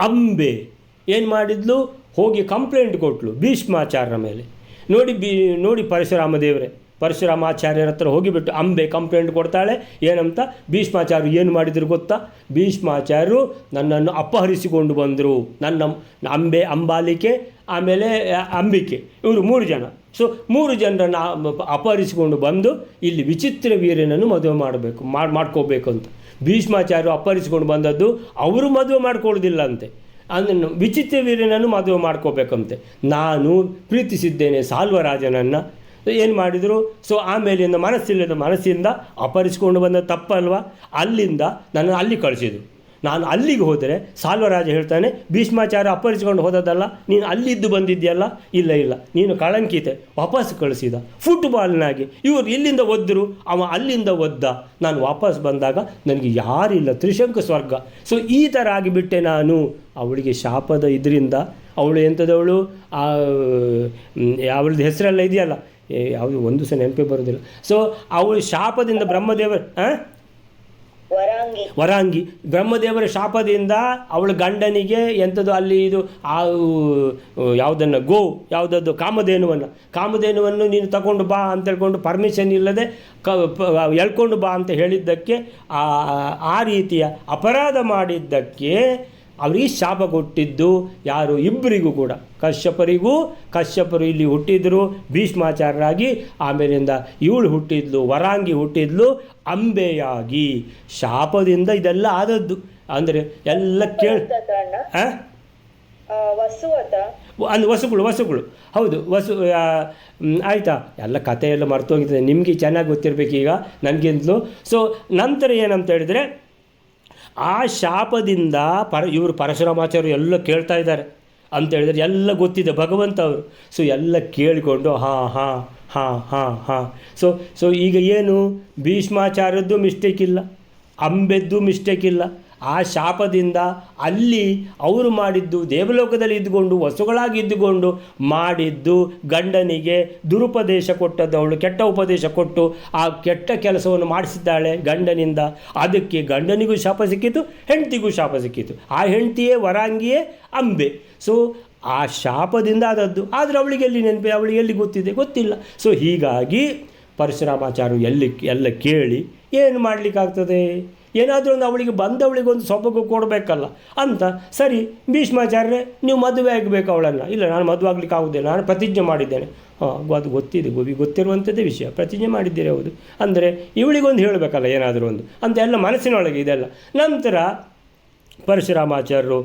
ಅಂಬೆ ಏನು ಮಾಡಿದ್ಲು? ಹೋಗಿ ಕಂಪ್ಲೇಂಟ್ ಕೊಟ್ಲು ಭೀಷ್ಮಾಚಾರ್ಯರ ಮೇಲೆ. ನೋಡಿ ಪರಶುರಾಮಾಚಾರ್ಯರ ಹತ್ರ ಹೋಗಿಬಿಟ್ಟು ಅಂಬೆ ಕಂಪ್ಲೇಂಟ್ ಕೊಡ್ತಾಳೆ. ಏನಂತ? ಭೀಷ್ಮಾಚಾರ್ಯರು ಏನು ಮಾಡಿದ್ರು ಗೊತ್ತಾ? ಭೀಷ್ಮಾಚಾರ್ಯರು ನನ್ನನ್ನು ಅಪಹರಿಸಿಕೊಂಡು ಬಂದರು. ಅಂಬಾಲಿಕೆ ಆಮೇಲೆ ಅಂಬಿಕೆ, ಇವರು 3 ಜನ. ಸೊ 3 ಜನರನ್ನು ಅಪಹರಿಸಿಕೊಂಡು ಬಂದು ಇಲ್ಲಿ ವಿಚಿತ್ರ ವೀರ್ಯನನ್ನು ಮದುವೆ ಮಾಡ್ಕೋಬೇಕು ಅಂತ ಭೀಷ್ಮಾಚಾರ್ಯರು ಅಪಹರಿಸಿಕೊಂಡು ಬಂದದ್ದು. ಅವರು ಮದುವೆ ಮಾಡ್ಕೊಳ್ಳೋದಿಲ್ಲ ಅಂತೆ. ಅದನ್ನು ವಿಚಿತ್ರ ವೀರ್ಯನನ್ನು ಮದುವೆ ಮಾಡ್ಕೋಬೇಕಂತೆ. ನಾನು ಪ್ರೀತಿಸಿದ್ದೇನೆ ಸಾಲ್ವರಾಜನನ್ನು. ಏನು ಮಾಡಿದರು? ಸೊ ಆಮೇಲಿಂದ ಮನಸ್ಸಿಂದ ಅಪಹರಿಸಿಕೊಂಡು ಬಂದ ತಪ್ಪಲ್ವ, ಅಲ್ಲಿಂದ ನನ್ನ ಅಲ್ಲಿ ಕಳಿಸಿದರು. ನಾನು ಅಲ್ಲಿಗೆ ಹೋದರೆ ಸಾಲ್ವರಾಜ ಹೇಳ್ತಾನೆ, ಭೀಷ್ಮಾಚಾರ್ಯ ಅಪಹರಿಸಿಕೊಂಡು ಹೋದದ್ದಲ್ಲ, ನೀನು ಅಲ್ಲಿದ್ದು ಬಂದಿದ್ಯಲ್ಲ, ಇಲ್ಲ ನೀನು ಕಳಂಕಿತೆ, ವಾಪಸ್ ಕಳಿಸಿದ ಫುಟ್ಬಾಲ್ನಾಗಿ. ಇವರು ಇಲ್ಲಿಂದ ಒದ್ದರು, ಅವ ಅಲ್ಲಿಂದ ಒದ್ದ. ನಾನು ವಾಪಸ್ ಬಂದಾಗ ನನಗೆ ಯಾರಿಲ್ಲ, ತ್ರಿಶಂಕು ಸ್ವರ್ಗ. ಸೊ ಈ ಥರ ಆಗಿಬಿಟ್ಟೆ ನಾನು. ಅವಳಿಗೆ ಶಾಪದ ಇದರಿಂದ ಅವಳು ಎಂಥದವಳು, ಅವಳದ್ದು ಹೆಸರೆಲ್ಲ ಇದೆಯಲ್ಲ, ಯಾವುದು ಒಂದು ಸಹ ನೆನಪೇ ಬರೋದಿಲ್ಲ. ಸೊ ಅವಳು ಶಾಪದಿಂದ ಬ್ರಹ್ಮದೇವರು ವರಾಂಗಿ ಬ್ರಹ್ಮದೇವರ ಶಾಪದಿಂದ ಅವಳ ಗಂಡನಿಗೆ ಎಂಥದ್ದು ಅಲ್ಲಿ ಇದು ಆ ಯಾವುದನ್ನು ಯಾವುದದ್ದು ಕಾಮಧೇನುವನ್ನು ನೀನು ತಗೊಂಡು ಬಾ ಅಂತ ಹೇಳ್ಕೊಂಡು ಪರ್ಮಿಷನ್ ಇಲ್ಲದೆ ಎಳ್ಕೊಂಡು ಬಾ ಅಂತ ಹೇಳಿದ್ದಕ್ಕೆ ಆ ರೀತಿಯ ಅಪರಾಧ ಮಾಡಿದ್ದಕ್ಕೆ ಅವರಿಗೆ ಶಾಪ ಕೊಟ್ಟಿದ್ದು ಯಾರು? ಇಬ್ಬರಿಗೂ ಕೂಡ, ಕಶ್ಯಪರು ಇಲ್ಲಿ ಹುಟ್ಟಿದ್ರು ಭೀಷ್ಮಾಚಾರ್ಯರಾಗಿ, ಆಮೇಲಿಂದ ಇವಳು ಹುಟ್ಟಿದ್ಲು ವರಾಂಗಿ ಹುಟ್ಟಿದ್ಲು ಅಂಬೆಯಾಗಿ. ಶಾಪದಿಂದ ಇದೆಲ್ಲ ಆದದ್ದು. ಅಂದರೆ ಎಲ್ಲ ವಸುಗಳು ಹೌದು, ಆಯಿತಾ. ಎಲ್ಲ ಕಥೆಯೆಲ್ಲ ಮರ್ತೋಗಿರ್ತದೆ, ನಿಮಗೆ ಚೆನ್ನಾಗಿ ಗೊತ್ತಿರಬೇಕು ಈಗ ನನಗಿಂತಲೂ. ಸೊ ನಂತರ ಏನಂತ ಹೇಳಿದರೆ, ಆ ಶಾಪದಿಂದ ಇವರು ಪರಶುರಾಮಾಚಾರ್ಯರು ಎಲ್ಲ ಕೇಳ್ತಾ ಇದ್ದಾರೆ ಅಂತ ಹೇಳಿದರೆ ಎಲ್ಲ ಗೊತ್ತಿದೆ ಭಗವಂತ ಅವರು. ಸೊ ಎಲ್ಲ ಕೇಳಿಕೊಂಡು ಹಾಂ. ಸೊ ಈಗ ಏನು, ಭೀಷ್ಮಾಚಾರ್ಯದ್ದು ಮಿಸ್ಟೇಕ್ ಇಲ್ಲ, ಅಂಬೆದ್ದು ಮಿಸ್ಟೇಕ್ ಇಲ್ಲ. ಆ ಶಾಪದಿಂದ ಅಲ್ಲಿ ಅವರು ಮಾಡಿದ್ದು, ದೇವಲೋಕದಲ್ಲಿ ಇದ್ದುಕೊಂಡು ವಸುಗಳಾಗಿ ಇದ್ದುಕೊಂಡು ಮಾಡಿದ್ದು, ಗಂಡನಿಗೆ ದುರುಪದೇಶ ಕೊಟ್ಟದ್ದವಳು, ಕೆಟ್ಟ ಉಪದೇಶ ಕೊಟ್ಟು ಆ ಕೆಟ್ಟ ಕೆಲಸವನ್ನು ಮಾಡಿಸಿದ್ದಾಳೆ ಗಂಡನಿಂದ. ಅದಕ್ಕೆ ಗಂಡನಿಗೂ ಶಾಪ ಸಿಕ್ಕಿತು, ಹೆಂಡತಿಗೂ ಶಾಪ ಸಿಕ್ಕಿತು. ಆ ಹೆಂಡತಿಯೇ ವರಾಂಗಿಯೇ ಅಂಬೆ. ಸೊ ಆ ಶಾಪದಿಂದ ಆದದ್ದು. ಆದರೆ ಅವಳಿಗೆ ಎಲ್ಲಿ ನೆನಪು, ಅವಳಿಗೆ ಎಲ್ಲಿ ಗೊತ್ತಿಲ್ಲ. ಸೊ ಹೀಗಾಗಿ ಪರಶುರಾಮಾಚಾರ್ಯರು ಎಲ್ಲ ಕೇಳಿ ಏನು ಮಾಡಲಿಕ್ಕಾಗ್ತದೆ, ಏನಾದರೂ ಒಂದು ಅವಳಿಗೆ ಒಂದು ಸೊಬಗು ಕೊಡಬೇಕಲ್ಲ ಅಂತ. ಸರಿ, ಭೀಷ್ಮಾಚಾರ್ಯರೇ ನೀವು ಮದುವೆ ಆಗಬೇಕು ಅವಳನ್ನು. ಇಲ್ಲ, ನಾನು ಮದುವೆ ಆಗಲಿಕ್ಕೆ ಆಗೋದಿಲ್ಲ, ನಾನು ಪ್ರತಿಜ್ಞೆ ಮಾಡಿದ್ದೇನೆ. ಅದು ಗೊತ್ತಿದೆ, ಗೊತ್ತಿರುವಂಥದ್ದೇ ವಿಷಯ, ಪ್ರತಿಜ್ಞೆ ಮಾಡಿದ್ದೀರಿ ಹೌದು. ಅಂದರೆ ಇವಳಿಗೊಂದು ಹೇಳಬೇಕಲ್ಲ ಏನಾದರೂ ಒಂದು ಅಂತ ಎಲ್ಲ ಮನಸ್ಸಿನೊಳಗೆ ಇದೆಲ್ಲ. ನಂತರ ಪರಶುರಾಮಾಚಾರ್ಯರು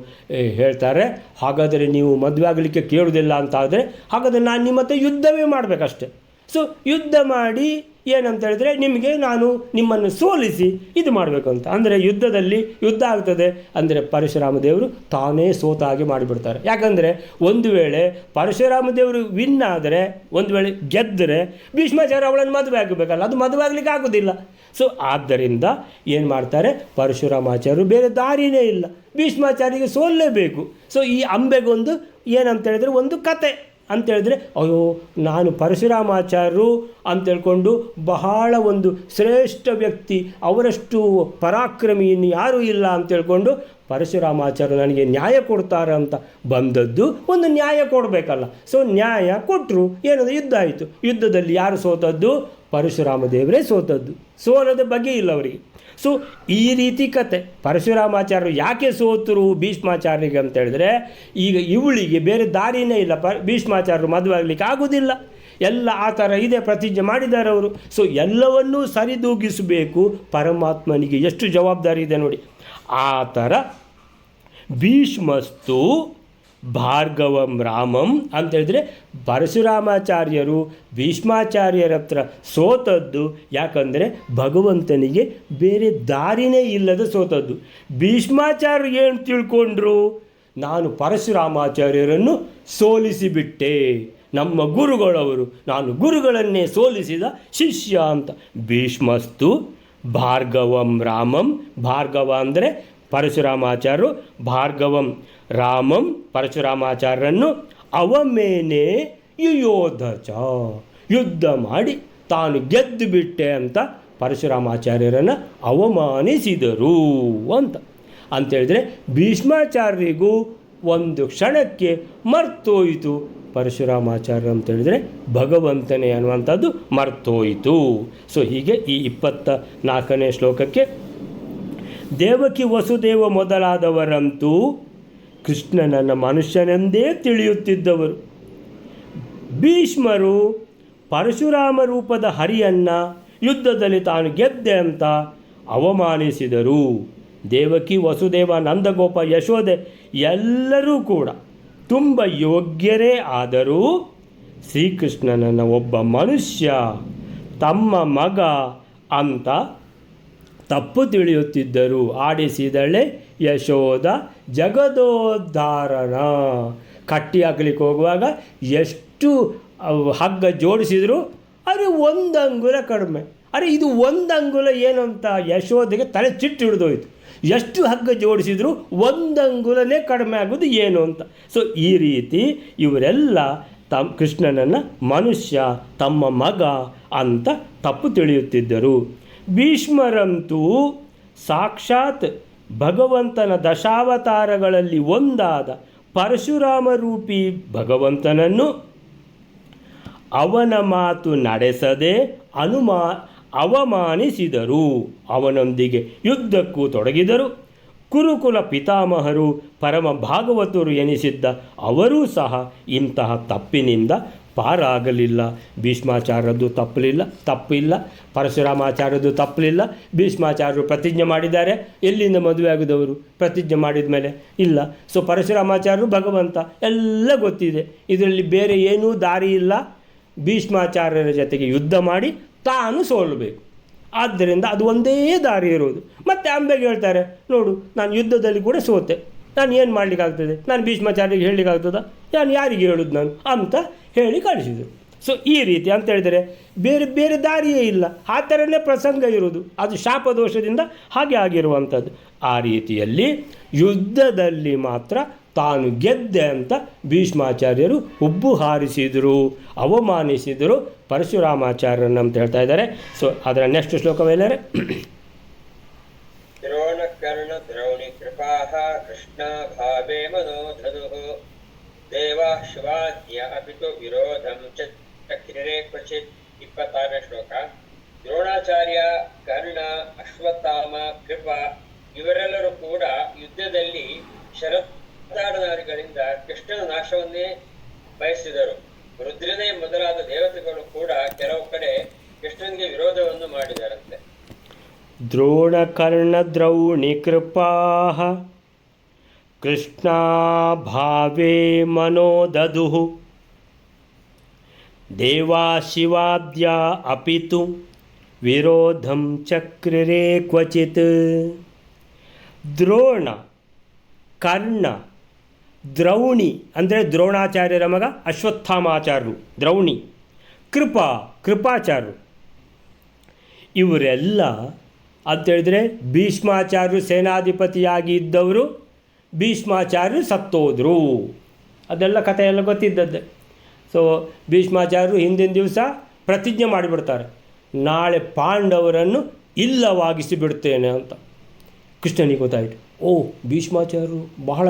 ಹೇಳ್ತಾರೆ, ಹಾಗಾದರೆ ನೀವು ಮದುವೆ ಆಗಲಿಕ್ಕೆ ಕೇಳುವುದಿಲ್ಲ ಅಂತ ಆದರೆ ಹಾಗಾದರೆ ನಾನು ನಿಮ್ಮ ಹತ್ರ ಯುದ್ಧವೇ ಮಾಡಬೇಕಷ್ಟೆ. ಸೊ ಯುದ್ಧ ಮಾಡಿ ಏನಂತ ಹೇಳಿದ್ರೆ ನಾನು ನಿಮ್ಮನ್ನು ಸೋಲಿಸಿ ಇದು ಮಾಡಬೇಕು ಅಂತ. ಅಂದರೆ ಯುದ್ಧ ಆಗ್ತದೆ ಅಂದರೆ ಪರಶುರಾಮ ದೇವರು ತಾನೇ ಸೋತ ಹಾಗೆ ಮಾಡಿಬಿಡ್ತಾರೆ. ಯಾಕಂದರೆ ಒಂದು ವೇಳೆ ಪರಶುರಾಮ ದೇವರು ವಿನ್ ಆದರೆ, ಒಂದು ವೇಳೆ ಗೆದ್ದರೆ ಭೀಷ್ಮಾಚಾರ್ಯ ಅವಳನ್ನು ಮದುವೆ ಆಗಬೇಕಲ್ಲ, ಅದು ಮದುವೆ ಆಗಲಿಕ್ಕೆ ಆಗೋದಿಲ್ಲ. ಸೊ ಆದ್ದರಿಂದ ಏನು ಮಾಡ್ತಾರೆ, ಪರಶುರಾಮಾಚಾರ್ಯರು ಬೇರೆ ದಾರಿನೇ ಇಲ್ಲ, ಭೀಷ್ಮಾಚಾರ್ಯರಿಗೆ ಸೋಲಲೇಬೇಕು. ಸೊ ಈ ಅಂಬೆಗೊಂದು ಏನಂತ ಹೇಳಿದ್ರೆ ಒಂದು ಕತೆ ಅಂತೇಳಿದ್ರೆ, ಅಯ್ಯೋ ನಾನು ಪರಶುರಾಮಾಚಾರ್ಯರು ಅಂತೇಳ್ಕೊಂಡು ಬಹಳ ಒಂದು ಶ್ರೇಷ್ಠ ವ್ಯಕ್ತಿ, ಅವರಷ್ಟು ಪರಾಕ್ರಮಿ ಇನ್ನು ಯಾರೂ ಇಲ್ಲ ಅಂತೇಳ್ಕೊಂಡು ಪರಶುರಾಮಾಚಾರ್ಯರು ನನಗೆ ನ್ಯಾಯ ಕೊಡ್ತಾರೆ ಅಂತ ಬಂದದ್ದು. ಒಂದು ನ್ಯಾಯ ಕೊಡಬೇಕಲ್ಲ. ಸೊ ನ್ಯಾಯ ಕೊಟ್ಟರು, ಏನದು ಯುದ್ಧ ಆಯಿತು. ಯುದ್ಧದಲ್ಲಿ ಯಾರು ಸೋತದ್ದು? ಪರಶುರಾಮ ದೇವರೇ ಸೋತದ್ದು. ಸೋಲದ ಬಗ್ಗೆ ಇಲ್ಲ ಅವರಿಗೆ. ಸೊ ಈ ರೀತಿ ಕತೆ. ಪರಶುರಾಮಾಚಾರ್ಯರು ಯಾಕೆ ಸೋತರು ಭೀಷ್ಮಾಚಾರ್ಯರಿಗೆ ಅಂತ ಹೇಳಿದ್ರೆ, ಈಗ ಇವಳಿಗೆ ಬೇರೆ ದಾರಿನೇ ಇಲ್ಲ, ಭೀಷ್ಮಾಚಾರ್ಯರು ಮದುವೆ ಆಗಲಿಕ್ಕೆ ಆಗೋದಿಲ್ಲ. ಎಲ್ಲ ಆ ಥರ ಇದೆ, ಪ್ರತಿಜ್ಞೆ ಮಾಡಿದ್ದಾರೆ ಅವರು. ಸೊ ಎಲ್ಲವನ್ನೂ ಸರಿದೂಗಿಸಬೇಕು. ಪರಮಾತ್ಮನಿಗೆ ಎಷ್ಟು ಜವಾಬ್ದಾರಿ ಇದೆ ನೋಡಿ. ಆ ಥರ ಭೀಷ್ಮಸ್ತು ಭಾರ್ಗವಂ ರಾಮಂ ಅಂತೇಳಿದ್ರೆ ಪರಶುರಾಮಾಚಾರ್ಯರು ಭೀಷ್ಮಾಚಾರ್ಯರ ಹತ್ರ ಸೋತದ್ದು ಯಾಕಂದರೆ ಭಗವಂತನಿಗೆ ಬೇರೆ ದಾರಿನೇ ಇಲ್ಲದೆ ಸೋತದ್ದು. ಭೀಷ್ಮಾಚಾರ್ಯರು ಏನು ತಿಳ್ಕೊಂಡ್ರು, ನಾನು ಪರಶುರಾಮಾಚಾರ್ಯರನ್ನು ಸೋಲಿಸಿಬಿಟ್ಟೆ, ನಮ್ಮ ಗುರುಗಳವರು, ನಾನು ಗುರುಗಳನ್ನೇ ಸೋಲಿಸಿದ ಶಿಷ್ಯ ಅಂತ. ಭೀಷ್ಮಸ್ತು ಭಾರ್ಗವಂ ರಾಮಂ, ಭಾರ್ಗವ ಅಂದರೆ ಪರಶುರಾಮಾಚಾರ್ಯರು, ಭಾರ್ಗವಂ ರಾಮಂ ಪರಶುರಾಮಾಚಾರ್ಯರನ್ನು ಅವಮೇನೆ ಯುಯೋಧಚ, ಯುದ್ಧ ಮಾಡಿ ತಾನು ಗೆದ್ದು ಬಿಟ್ಟೆ ಅಂತ ಪರಶುರಾಮಾಚಾರ್ಯರನ್ನು ಅವಮಾನಿಸಿದರು ಅಂತೇಳಿದರೆ ಭೀಷ್ಮಾಚಾರ್ಯರಿಗೂ ಒಂದು ಕ್ಷಣಕ್ಕೆ ಮರ್ತೋಯಿತು ಪರಶುರಾಮಾಚಾರ್ಯ ಅಂತೇಳಿದರೆ ಭಗವಂತನೇ ಅನ್ನುವಂಥದ್ದು ಮರ್ತೋಯಿತು. ಸೊ ಹೀಗೆ ಈ 24ನೇ ಶ್ಲೋಕಕ್ಕೆ ದೇವಕಿ ವಸುದೇವ ಮೊದಲಾದವರಂತೂ ಕೃಷ್ಣನನ್ನು ಮನುಷ್ಯನೆಂದೇ ತಿಳಿಯುತ್ತಿದ್ದವರು. ಭೀಷ್ಮರು ಪರಶುರಾಮ ರೂಪದ ಹರಿಯನ್ನು ಯುದ್ಧದಲ್ಲಿ ತಾನು ಗೆದ್ದೆ ಅಂತ ಅವಮಾನಿಸಿದರು. ದೇವಕಿ ವಸುದೇವ ನಂದಗೋಪ ಯಶೋದೆ ಎಲ್ಲರೂ ಕೂಡ ತುಂಬ ಯೋಗ್ಯರೇ ಆದರೂ ಶ್ರೀಕೃಷ್ಣನನ್ನು ಒಬ್ಬ ಮನುಷ್ಯ ತಮ್ಮ ಮಗ ಅಂತ ತಪ್ಪು ತಿಳಿಯುತ್ತಿದ್ದರು. ಆಡಿಸಿದಳೆ ಯಶೋದ ಜಗದೋದ್ಧಾರಣ. ಕಟ್ಟಿ ಹಾಕಲಿಕ್ಕೆ ಹೋಗುವಾಗ ಎಷ್ಟು ಹಗ್ಗ ಜೋಡಿಸಿದ್ರು ಅದು ಒಂದು ಅಂಗುಲ ಕಡಿಮೆ. ಇದು ಒಂದು ಅಂಗುಲ ಏನು ಅಂತ ಯಶೋದೆಗೆ ತಲೆ ಚಿಟ್ಟು ಹಿಡಿದೋಯ್ತು. ಎಷ್ಟು ಹಗ್ಗ ಜೋಡಿಸಿದ್ರು ಒಂದು ಅಂಗುಲನೇ ಕಡಿಮೆ ಆಗೋದು ಏನು ಅಂತ. ಸೊ ಈ ರೀತಿ ಇವರೆಲ್ಲ ಕೃಷ್ಣನನ್ನು ಮನುಷ್ಯ ತಮ್ಮ ಮಗ ಅಂತ ತಪ್ಪು ತಿಳಿಯುತ್ತಿದ್ದರು. ಭೀಷ್ಮರಂತೂ ಸಾಕ್ಷಾತ್ ಭಗವಂತನ ದಶಾವತಾರಗಳಲ್ಲಿ ಒಂದಾದ ಪರಶುರಾಮ ರೂಪಿ ಭಗವಂತನನ್ನು ಅವನ ಮಾತು ನಡೆಸದೆ ಅವಮಾನಿಸಿದರು. ಅವನೊಂದಿಗೆ ಯುದ್ಧಕ್ಕೂ ತೊಡಗಿದರು. ಕುರುಕುಲ ಪಿತಾಮಹರು ಪರಮ ಭಾಗವತರು ಎನಿಸಿದ್ದ ಅವರೂ ಸಹ ಇಂತಹ ತಪ್ಪಿನಿಂದ ಪಾರಾಗಲಿಲ್ಲ. ಭೀಷ್ಮಾಚಾರ್ಯದ್ದು ತಪ್ಪಿಲ್ಲ, ಪರಶುರಾಮಾಚಾರ್ಯದ್ದು ತಪ್ಪಲಿಲ್ಲ. ಭೀಷ್ಮಾಚಾರ್ಯರು ಪ್ರತಿಜ್ಞೆ ಮಾಡಿದ್ದಾರೆ. ಎಲ್ಲಿಂದ ಮದುವೆ ಆಗಿದವರು ಪ್ರತಿಜ್ಞೆ ಮಾಡಿದ ಮೇಲೆ ಇಲ್ಲ. ಸೊ ಪರಶುರಾಮಾಚಾರ್ಯರು ಭಗವಂತ ಎಲ್ಲ ಗೊತ್ತಿದೆ. ಇದರಲ್ಲಿ ಬೇರೆ ಏನೂ ದಾರಿ ಇಲ್ಲ. ಭೀಷ್ಮಾಚಾರ್ಯರ ಜೊತೆಗೆ ಯುದ್ಧ ಮಾಡಿ ತಾನು ಸೋಲಬೇಕು. ಆದ್ದರಿಂದ ಅದು ಒಂದೇ ದಾರಿ ಇರೋದು. ಮತ್ತು ಅಂಬೆಗೆ ಹೇಳ್ತಾರೆ, ನೋಡು ನಾನು ಯುದ್ಧದಲ್ಲಿ ಕೂಡ ಸೋತೆ, ನಾನು ಏನು ಮಾಡಲಿಕ್ಕಾಗ್ತದೆ, ನಾನು ಭೀಷ್ಮಾಚಾರ್ಯರಿಗೆ ಹೇಳಲಿಕ್ಕಾಗ್ತದ, ನಾನು ಯಾರಿಗೆ ಹೇಳೋದು ನಾನು ಅಂತ ಹೇಳಿ ಕಳಿಸಿದರು. ಸೊ ಈ ರೀತಿ ಅಂತ ಹೇಳಿದರೆ ಬೇರೆ ದಾರಿಯೇ ಇಲ್ಲ. ಆ ಥರನೇ ಪ್ರಸಂಗ ಇರೋದು. ಅದು ಶಾಪದೋಷದಿಂದ ಹಾಗೆ ಆಗಿರುವಂಥದ್ದು. ಆ ರೀತಿಯಲ್ಲಿ ಯುದ್ಧದಲ್ಲಿ ಮಾತ್ರ ತಾನು ಗೆದ್ದೆ ಅಂತ ಭೀಷ್ಮಾಚಾರ್ಯರು ಹುಬ್ಬು ಹಾರಿಸಿದರು, ಅವಮಾನಿಸಿದರು ಪರಶುರಾಮಾಚಾರ್ಯರನ್ನಂತ ಹೇಳ್ತಾ ಇದ್ದಾರೆ. ಸೊ ಅದರ ನೆಕ್ಸ್ಟ್ ಶ್ಲೋಕವೇದರೆ ದ್ರೋಣ ಕರ್ಣ ದ್ರೌಣಿ ಕೃಪಾಃ ಕೃಷ್ಣ ಭಾವೇ ಮನೋಧನುಃ ದೇವಾ ಶಿವಾದ್ಯ ಅಪಿತು ವಿರೋಧಂ ಚಕ್ರಿರೆ ಕ್ವಚಿತ್. 26ನೇ ಶ್ಲೋಕ. ದ್ರೋಣಾಚಾರ್ಯ, ಕರ್ಣ, ಅಶ್ವತ್ಥಾಮ, ಕೃಪಾ ಇವರೆಲ್ಲರೂ ಕೂಡ ಯುದ್ಧದಲ್ಲಿ ಶರದಾಡನಾದಿಗಳಿಂದ ಕೃಷ್ಣನ ನಾಶವನ್ನೇ ಬಯಸಿದರು. ರುದ್ರನೇ ಮೊದಲಾದ ದೇವತೆಗಳು ಕೂಡ ಕೆಲವು ಕಡೆ ಕೃಷ್ಣನಿಗೆ ವಿರೋಧವನ್ನು ಮಾಡಿದರಂತೆ. ದ್ರೋಣ ಕರ್ಣ ದ್ರೌಣಿ ಕೃಪಾಃ ಕೃಷ್ಣ ಭಾವೇ ಮನೋದದುಃ ದೇವಾ ಶಿವಾದ್ಯ ಅಪಿತು ವಿರೋಧಂ ಚಕ್ರಿರೆ ಕ್ವಚಿತ್. ದ್ರೋಣ, ಕರ್ಣ, ದ್ರೌಣಿ ಅಂದರೆ ದ್ರೋಣಾಚಾರ್ಯರ ಮಗ ಅಶ್ವತ್ಥಾಮಾಚಾರ್ಯರು, ದ್ರೌಣಿ, ಕೃಪಾಚಾರ್ಯರು, ಇವರೆಲ್ಲ ಅಂತೇಳಿದರೆ ಭೀಷ್ಮಾಚಾರ್ಯರು ಸೇನಾಧಿಪತಿಯಾಗಿ ಇದ್ದವರು. ಭೀಷ್ಮಾಚಾರ್ಯರು ಸತ್ತೋದ್ರು. ಅದೆಲ್ಲ ಕಥೆಯೆಲ್ಲ ಗೊತ್ತಿದ್ದದ್ದೇ. ಸೊ ಭೀಷ್ಮಾಚಾರ್ಯರು ಹಿಂದಿನ ದಿವಸ ಪ್ರತಿಜ್ಞೆ ಮಾಡಿಬಿಡ್ತಾರೆ, ನಾಳೆ ಪಾಂಡವರನ್ನು ಇಲ್ಲವಾಗಿಸಿ ಬಿಡ್ತೇನೆ ಅಂತ. ಕೃಷ್ಣನಿಗೆ ಗೊತ್ತಾಯಿತು, ಓ ಭೀಷ್ಮಾಚಾರ್ಯರು ಬಹಳ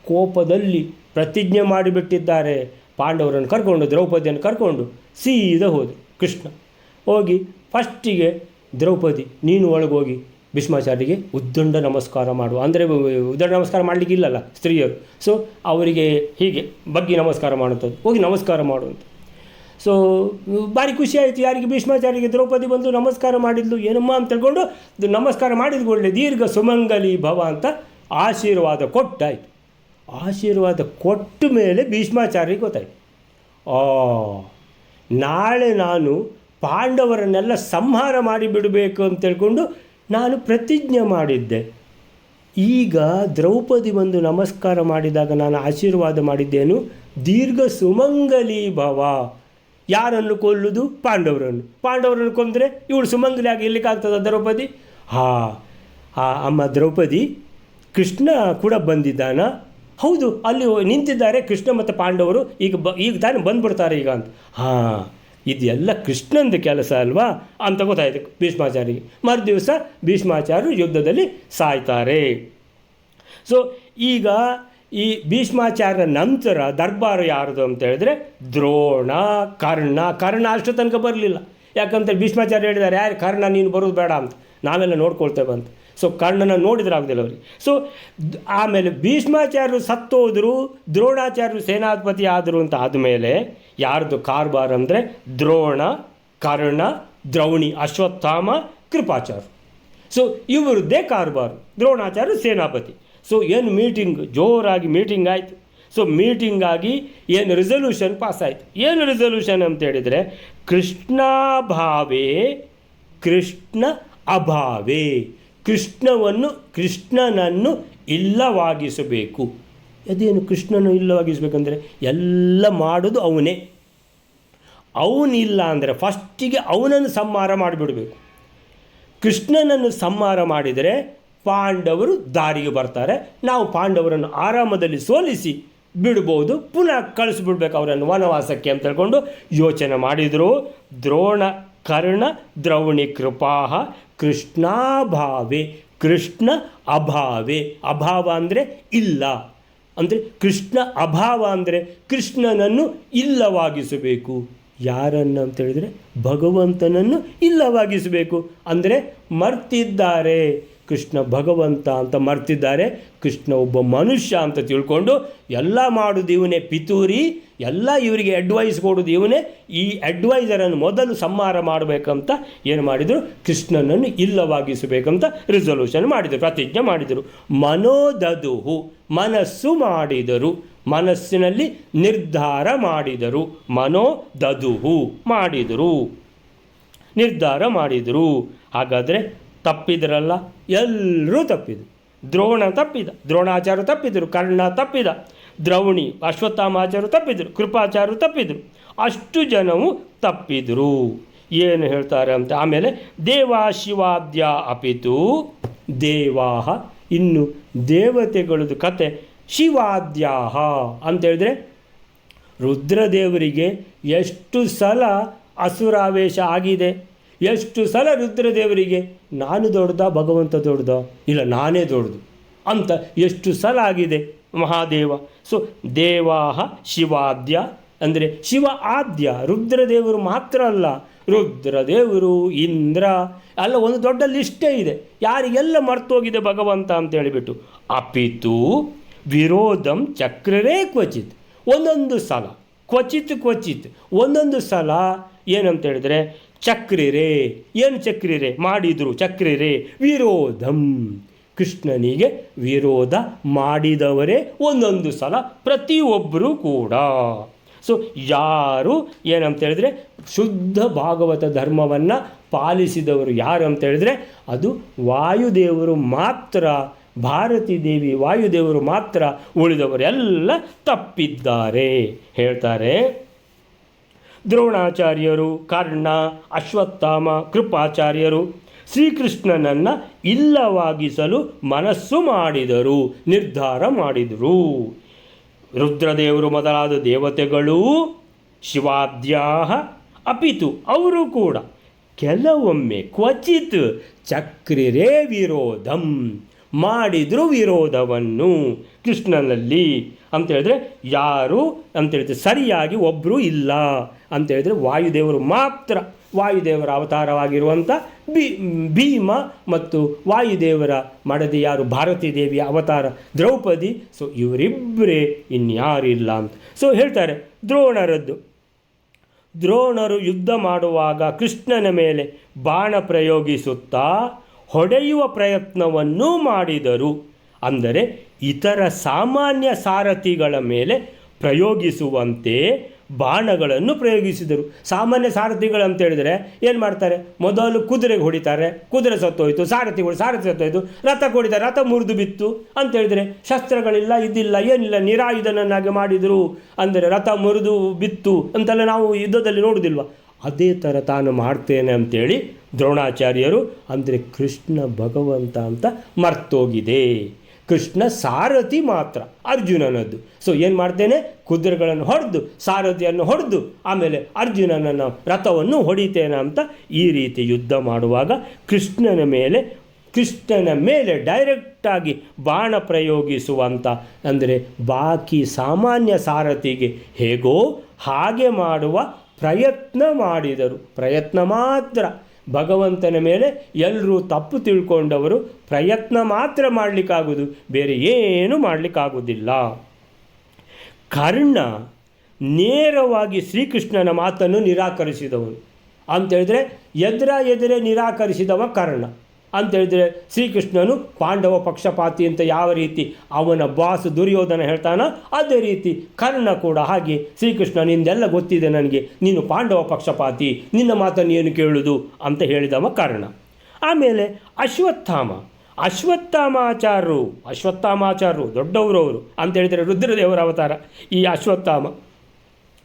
ಕೋಪದಲ್ಲಿ ಪ್ರತಿಜ್ಞೆ ಮಾಡಿಬಿಟ್ಟಿದ್ದಾರೆ. ಪಾಂಡವರನ್ನು ಕರ್ಕೊಂಡು, ದ್ರೌಪದಿಯನ್ನು ಕರ್ಕೊಂಡು ಸೀದಾ ಹೋದರು. ಕೃಷ್ಣ ಹೋಗಿ ಫಸ್ಟಿಗೆ ದ್ರೌಪದಿ ನೀನು ಒಳಗೋಗಿ ಭೀಷ್ಮಾಚಾರ್ಯರಿಗೆ ಉದ್ದಂಡ ನಮಸ್ಕಾರ ಮಾಡು. ಅಂದರೆ ಉದ್ದಂಡ ನಮಸ್ಕಾರ ಮಾಡಲಿಕ್ಕಿಲ್ಲಲ್ಲ ಸ್ತ್ರೀಯರು. ಸೊ ಅವರಿಗೆ ಹೀಗೆ ಬಗ್ಗಿ ನಮಸ್ಕಾರ ಮಾಡುವಂಥದ್ದು, ಹೋಗಿ ನಮಸ್ಕಾರ ಮಾಡುವಂಥ. ಸೊ ಭಾರಿ ಖುಷಿ ಆಯಿತು ಯಾರಿಗೆ, ಭೀಷ್ಮಾಚಾರ್ಯರಿಗೆ. ದ್ರೌಪದಿ ಬಂದು ನಮಸ್ಕಾರ ಮಾಡಿದ್ಲು, ಏನಮ್ಮ ಅಂತ ತಿಳ್ಕೊಂಡು ನಮಸ್ಕಾರ ಮಾಡಿದ ಕೂಡಲೇ ದೀರ್ಘ ಸುಮಂಗಲಿ ಭವ ಅಂತ ಆಶೀರ್ವಾದ ಕೊಟ್ಟಾಯಿತು. ಆಶೀರ್ವಾದ ಕೊಟ್ಟ ಮೇಲೆ ಭೀಷ್ಮಾಚಾರ್ಯರಿಗೆ ಗೊತ್ತಾಯಿತು, ನಾಳೆ ನಾನು ಪಾಂಡವರನ್ನೆಲ್ಲ ಸಂಹಾರ ಮಾಡಿಬಿಡಬೇಕು ಅಂತ ತಿಳ್ಕೊಂಡು ನಾನು ಪ್ರತಿಜ್ಞೆ ಮಾಡಿದ್ದೆ. ಈಗ ದ್ರೌಪದಿ ಬಂದು ನಮಸ್ಕಾರ ಮಾಡಿದಾಗ ನಾನು ಆಶೀರ್ವಾದ ಮಾಡಿದ್ದೇನು, ದೀರ್ಘ ಸುಮಂಗಲಿ ಭವ. ಯಾರನ್ನು ಕೊಲ್ಲುವುದು, ಪಾಂಡವರನ್ನು ಕೊಂದರೆ ಇವಳು ಸುಮಂಗಲಿಯಾಗಿ ಇರಲಿಕ್ಕಾಗ್ತದ ದ್ರೌಪದಿ? ಅಮ್ಮ ದ್ರೌಪದಿ, ಕೃಷ್ಣ ಕೂಡ ಬಂದಿದ್ದಾನ? ಹೌದು, ಅಲ್ಲಿ ನಿಂತಿದ್ದಾರೆ ಕೃಷ್ಣ ಮತ್ತು ಪಾಂಡವರು. ಈಗ ತಾನೇ ಬಂದುಬಿಡ್ತಾರೆ ಈಗ ಅಂತ. ಇದೆಲ್ಲ ಕೃಷ್ಣಂದು ಕೆಲಸ ಅಲ್ವಾ ಅಂತ ಗೊತ್ತಾಯಿತು ಭೀಷ್ಮಾಚಾರ್ಯರಿಗೆ. ಮರುದಿವಸ ಭೀಷ್ಮಾಚಾರ್ಯರು ಯುದ್ಧದಲ್ಲಿ ಸಾಯ್ತಾರೆ. ಸೊ ಈಗ ಈ ಭೀಷ್ಮಾಚಾರ್ಯರ ನಂತರ ದರ್ಬಾರು ಯಾರದು ಅಂತ ಹೇಳಿದ್ರೆ ದ್ರೋಣ, ಕರ್ಣ ಅಷ್ಟು ತನಕ ಬರಲಿಲ್ಲ. ಯಾಕಂತೇಳಿ ಭೀಷ್ಮಾಚಾರ್ಯ ಹೇಳಿದ್ದಾರೆ, ಯಾರು ಕರ್ಣ ನೀನು ಬರೋದು ಬೇಡ ಅಂತ, ನಾವೆಲ್ಲ ನೋಡ್ಕೊಳ್ತೇವೆ ಅಂತ. ಸೊ ಕರ್ಣನ ನೋಡಿದ್ರೆ ಆಗೋದಿಲ್ಲ ಅವರಿಗೆ. ಸೊ ಆಮೇಲೆ ಭೀಷ್ಮಾಚಾರ್ಯರು ಸತ್ತೋದ್ರು, ದ್ರೋಣಾಚಾರ್ಯರು ಸೇನಾಧಿಪತಿ ಆದರು ಅಂತ ಆದಮೇಲೆ ಯಾರ್ದು ಕಾರ್ಬಾರ್ ಅಂದರೆ ದ್ರೋಣ, ಕರ್ಣ, ದ್ರೌಣಿ, ಅಶ್ವತ್ಥಾಮ, ಕೃಪಾಚಾರ್ಯ. ಸೊ ಇವರದ್ದೇ ಕಾರ್ಬಾರು. ದ್ರೋಣಾಚಾರ್ಯರು ಸೇನಾಪತಿ. ಸೊ ಏನು ಜೋರಾಗಿ ಮೀಟಿಂಗ್ ಆಯಿತು. ಸೊ ಮೀಟಿಂಗ್ ಆಗಿ ಏನು ರೆಸಲ್ಯೂಷನ್ ಪಾಸ್ ಆಯಿತು. ಏನು ರೆಸಲ್ಯೂಷನ್ ಅಂತ ಹೇಳಿದರೆ ಕೃಷ್ಣಾಭಾವೇ ಕೃಷ್ಣ ಅಭಾವೇ, ಕೃಷ್ಣನನ್ನು ಇಲ್ಲವಾಗಿಸಬೇಕು. ಅದೇನು ಕೃಷ್ಣನು ಇಲ್ಲವಾಗಿಸಬೇಕಂದ್ರೆ ಎಲ್ಲ ಮಾಡೋದು ಅವನೇ. ಅವನಿಲ್ಲ ಅಂದರೆ ಫಸ್ಟಿಗೆ ಅವನನ್ನು ಸಂಹಾರ ಮಾಡಿಬಿಡಬೇಕು. ಕೃಷ್ಣನನ್ನು ಸಂಹಾರ ಮಾಡಿದರೆ ಪಾಂಡವರು ದಾರಿಗೆ ಬರ್ತಾರೆ. ನಾವು ಪಾಂಡವರನ್ನು ಆರಾಮದಲ್ಲಿ ಸೋಲಿಸಿ ಬಿಡ್ಬೋದು, ಪುನಃ ಕಳಿಸ್ಬಿಡ್ಬೇಕು ಅವರನ್ನು ವನವಾಸಕ್ಕೆ ಅಂತ ಹೇಳ್ಕೊಂಡು ಯೋಚನೆ ಮಾಡಿದರು. ದ್ರೋಣ, ಕರ್ಣ, ದ್ರೌಣಿ ಕೃಪಾಃ ಕೃಷ್ಣಾಭಾವೇ, ಕೃಷ್ಣ ಅಭಾವೇ. ಅಭಾವ ಅಂದರೆ ಇಲ್ಲ, ಅಂದರೆ ಕೃಷ್ಣ ಅಭಾವ ಅಂದರೆ ಕೃಷ್ಣನನ್ನು ಇಲ್ಲವಾಗಿಸಬೇಕು. ಯಾರನ್ನು ಅಂತೇಳಿದರೆ ಭಗವಂತನನ್ನು ಇಲ್ಲವಾಗಿಸಬೇಕು. ಅಂದರೆ ಮರ್ತಿದ್ದಾರೆ, ಕೃಷ್ಣ ಭಗವಂತ ಅಂತ ಮರ್ತಿದ್ದಾರೆ, ಕೃಷ್ಣ ಒಬ್ಬ ಮನುಷ್ಯ ಅಂತ ತಿಳ್ಕೊಂಡು ಎಲ್ಲ ಮಾಡೋದು ಇವನೇ ಪಿತೂರಿ, ಎಲ್ಲ ಇವರಿಗೆ ಅಡ್ವೈಸ್ ಕೊಡೋದು ಇವನೇ. ಈ ಅಡ್ವೈಸರನ್ನು ಮೊದಲು ಸಂಹಾರ ಮಾಡಬೇಕಂತ ಏನು ಮಾಡಿದರು, ಕೃಷ್ಣನನ್ನು ಇಲ್ಲವಾಗಿಸಬೇಕಂತ ರಿಸೊಲ್ಯೂಷನ್ ಮಾಡಿದರು, ಪ್ರತಿಜ್ಞೆ ಮಾಡಿದರು. ಮನೋದದುಹು, ಮನಸ್ಸು ಮಾಡಿದರು, ಮನಸ್ಸಿನಲ್ಲಿ ನಿರ್ಧಾರ ಮಾಡಿದರು. ಮನೋದದುಹು ಮಾಡಿದರು, ನಿರ್ಧಾರ ಮಾಡಿದರು. ಹಾಗಾದರೆ ತಪ್ಪಿದ್ರಲ್ಲ, ಎಲ್ಲರೂ ತಪ್ಪಿದರು. ದ್ರೋಣ ತಪ್ಪಿದ, ದ್ರೋಣಾಚಾರ್ಯರು ತಪ್ಪಿದರು, ಕರ್ಣ ತಪ್ಪಿದ, ದ್ರೌಣಿ ಅಶ್ವತ್ಥಾಮಾಚಾರ್ಯರು ತಪ್ಪಿದರು, ಕೃಪಾಚಾರ್ಯರು ತಪ್ಪಿದರು, ಅಷ್ಟು ಜನವು ತಪ್ಪಿದರು. ಏನು ಹೇಳ್ತಾರೆ ಅಂತ ಆಮೇಲೆ ದೇವಾ ಶಿವಾದ್ಯ ಅಪಿತು ದೇವಾಹ, ಇನ್ನು ದೇವತೆಗಳದ್ದು ಕತೆ ಶಿವಾದ್ಯಾಹ ಅಂತೇಳಿದ್ರೆ ರುದ್ರದೇವರಿಗೆ ಎಷ್ಟು ಸಲ ಅಸುರಾವೇಶ ಆಗಿದೆ, ಎಷ್ಟು ಸಲ ರುದ್ರದೇವರಿಗೆ ನಾನು ದೊಡ್ಡದ ಭಗವಂತ ದೊಡ್ಡದ, ಇಲ್ಲ ನಾನೇ ದೊಡ್ಡದು ಅಂತ ಎಷ್ಟು ಸಲ ಆಗಿದೆ ಮಹಾದೇವ. ಸೊ ದೇವಾಹ ಶಿವಾದ್ಯ ಅಂದರೆ ಶಿವ ಆದ್ಯ, ರುದ್ರದೇವರು ಮಾತ್ರ ಅಲ್ಲ, ರುದ್ರದೇವರು ಇಂದ್ರ ಅಲ್ಲ, ಒಂದು ದೊಡ್ಡ ಲಿಸ್ಟೇ ಇದೆ ಯಾರಿಗೆಲ್ಲ ಮರ್ತೋಗಿದೆ ಭಗವಂತ ಅಂತ ಹೇಳಿಬಿಟ್ಟು. ಅಪಿತು ವಿರೋಧಂ ಚಕ್ರರೇ ಕ್ವಚಿತ್, ಒಂದೊಂದು ಸಲ ಕ್ವಚಿತ್ ಕ್ವಚಿತ್ ಒಂದೊಂದು ಸಲ ಏನಂತ ಹೇಳಿದರೆ ಚಕ್ರಿರೇ, ಏನು ಚಕ್ರಿರೇ ಮಾಡಿದರು, ಚಕ್ರಿರೇ ವಿರೋಧಂ, ಕೃಷ್ಣನಿಗೆ ವಿರೋಧ ಮಾಡಿದವರೇ ಒಂದೊಂದು ಸಲ ಪ್ರತಿಯೊಬ್ಬರೂ ಕೂಡ. ಸೊ ಯಾರು ಏನಂತ ಹೇಳಿದ್ರೆ ಶುದ್ಧ ಭಾಗವತ ಧರ್ಮವನ್ನು ಪಾಲಿಸಿದವರು ಯಾರು ಅಂತ ಹೇಳಿದ್ರೆ ಅದು ವಾಯುದೇವರು ಮಾತ್ರ, ಭಾರತೀ ದೇವಿ ವಾಯುದೇವರು ಮಾತ್ರ, ಉಳಿದವರೆಲ್ಲ ತಪ್ಪಿದ್ದಾರೆ ಹೇಳ್ತಾರೆ. ದ್ರೋಣಾಚಾರ್ಯರು, ಕರ್ಣ, ಅಶ್ವತ್ಥಾಮ, ಕೃಪಾಚಾರ್ಯರು ಶ್ರೀಕೃಷ್ಣನನ್ನು ಇಲ್ಲವಾಗಿಸಲು ಮನಸ್ಸು ಮಾಡಿದರು, ನಿರ್ಧಾರ ಮಾಡಿದರು. ರುದ್ರದೇವರು ಮೊದಲಾದ ದೇವತೆಗಳು ಶಿವಾದ್ಯಾಹ ಅಪಿತು ಅವರು ಕೂಡ ಕೆಲವೊಮ್ಮೆ ಕ್ವಚಿತ್ ಚಕ್ರಿರೇ ವಿರೋಧಂ ಮಾಡಿದರು ವಿರೋಧವನ್ನು ಕೃಷ್ಣನಲ್ಲಿ ಅಂತೇಳಿದ್ರೆ ಯಾರು ಅಂತೇಳಿದ್ರೆ ಸರಿಯಾಗಿ ಒಬ್ಬರು ಇಲ್ಲ ಅಂತೇಳಿದ್ರೆ ವಾಯುದೇವರು ಮಾತ್ರ. ವಾಯುದೇವರ ಅವತಾರವಾಗಿರುವಂಥ ಭೀಮ ಮತ್ತು ವಾಯುದೇವರ ಮಡದಿ ಯಾರು ಭಾರತೀ ದೇವಿಯ ಅವತಾರ ದ್ರೌಪದಿ. ಸೊ ಇವರಿಬ್ಬರೇ ಇನ್ಯಾರಿಲ್ಲ ಅಂತ. ಸೊ ಹೇಳ್ತಾರೆ ದ್ರೋಣರದ್ದು. ದ್ರೋಣರು ಯುದ್ಧ ಮಾಡುವಾಗ ಕೃಷ್ಣನ ಮೇಲೆ ಬಾಣ ಪ್ರಯೋಗಿಸುತ್ತಾ ಹೊಡೆಯುವ ಪ್ರಯತ್ನವನ್ನೂ ಮಾಡಿದರು. ಅಂದರೆ ಇತರ ಸಾಮಾನ್ಯ ಸಾರಥಿಗಳ ಮೇಲೆ ಪ್ರಯೋಗಿಸುವಂತೆ ಬಾಣಗಳನ್ನು ಪ್ರಯೋಗಿಸಿದರು. ಸಾಮಾನ್ಯ ಸಾರಥಿಗಳಂತೇಳಿದರೆ ಏನು ಮಾಡ್ತಾರೆ, ಮೊದಲು ಕುದುರೆಗೆ ಹೊಡಿತಾರೆ, ಕುದುರೆ ಸತ್ತೋಯ್ತು, ಸಾರಥಿ ಸತ್ತೋಯ್ತು, ರಥ ಹೊಡಿತಾರೆ, ರಥ ಮುರಿದು ಬಿತ್ತು ಅಂತೇಳಿದರೆ ಶಸ್ತ್ರಗಳಿಲ್ಲ, ಇದಿಲ್ಲ, ಏನಿಲ್ಲ, ನಿರಾಯುಧನನ್ನಾಗಿ ಮಾಡಿದರು, ಅಂದರೆ ರಥ ಮುರಿದು ಬಿತ್ತು ಅಂತೆಲ್ಲ ನಾವು ಯುದ್ಧದಲ್ಲಿ ನೋಡೋದಿಲ್ವ. ಅದೇ ಥರ ತಾನು ಮಾಡ್ತೇನೆ ಅಂತೇಳಿ ದ್ರೋಣಾಚಾರ್ಯರು, ಅಂದರೆ ಕೃಷ್ಣ ಭಗವಂತ ಅಂತ ಮರ್ತೋಗಿದೆ. ಕೃಷ್ಣ ಸಾರಥಿ ಮಾತ್ರ ಅರ್ಜುನನದ್ದು. ಸೊ ಏನು ಮಾಡ್ತೇನೆ, ಕುದುರೆಗಳನ್ನು ಹೊಡೆದು ಸಾರಥಿಯನ್ನು ಹೊಡೆದು ಆಮೇಲೆ ಅರ್ಜುನನನ್ನು ರಥವನ್ನು ಹೊಡಿತೇನೆ ಅಂತ ಈ ರೀತಿ ಯುದ್ಧ ಮಾಡುವಾಗ ಕೃಷ್ಣನ ಮೇಲೆ ಡೈರೆಕ್ಟಾಗಿ ಬಾಣ ಪ್ರಯೋಗಿಸುವಂಥ, ಅಂದರೆ ಬಾಕಿ ಸಾಮಾನ್ಯ ಸಾರಥಿಗೆ ಹೇಗೋ ಹಾಗೆ ಮಾಡುವ ಪ್ರಯತ್ನ ಮಾಡಿದರು. ಪ್ರಯತ್ನ ಮಾತ್ರ. ಭಗವಂತನ ಮೇಲೆ ಎಲ್ಲರೂ ತಪ್ಪು ತಿಳ್ಕೊಂಡವರು ಪ್ರಯತ್ನ ಮಾತ್ರ ಮಾಡಲಿಕ್ಕಾಗೋದು, ಬೇರೆ ಏನು ಮಾಡಲಿಕ್ಕಾಗೋದಿಲ್ಲ. ಕರ್ಣ ನೇರವಾಗಿ ಶ್ರೀಕೃಷ್ಣನ ಮಾತನ್ನು ನಿರಾಕರಿಸಿದವನು ಅಂತೇಳಿದರೆ ಎದುರೇ ನಿರಾಕರಿಸಿದವ ಕರ್ಣ ಅಂತೇಳಿದರೆ ಶ್ರೀಕೃಷ್ಣನು ಪಾಂಡವ ಪಕ್ಷಪಾತಿ ಅಂತ ಯಾವ ರೀತಿ ಅವನ ಬಾಸ್ ದುರ್ಯೋಧನ ಹೇಳ್ತಾನೋ ಅದೇ ರೀತಿ ಕರ್ಣ ಕೂಡ ಹಾಗೆ ಶ್ರೀಕೃಷ್ಣ ನಿಂದೆಲ್ಲ ಗೊತ್ತಿದೆ ನನಗೆ, ನೀನು ಪಾಂಡವ ಪಕ್ಷಪಾತಿ, ನಿನ್ನ ಮಾತನ್ನು ಏನು ಕೇಳುವುದು ಅಂತ ಹೇಳಿದವ ಕರ್ಣ. ಆಮೇಲೆ ಅಶ್ವತ್ಥಾಮಾಚಾರ್ಯರು ದೊಡ್ಡವರು ಅವರು ಅಂತೇಳಿದರೆ ರುದ್ರದೇವರ ಅವತಾರ. ಈ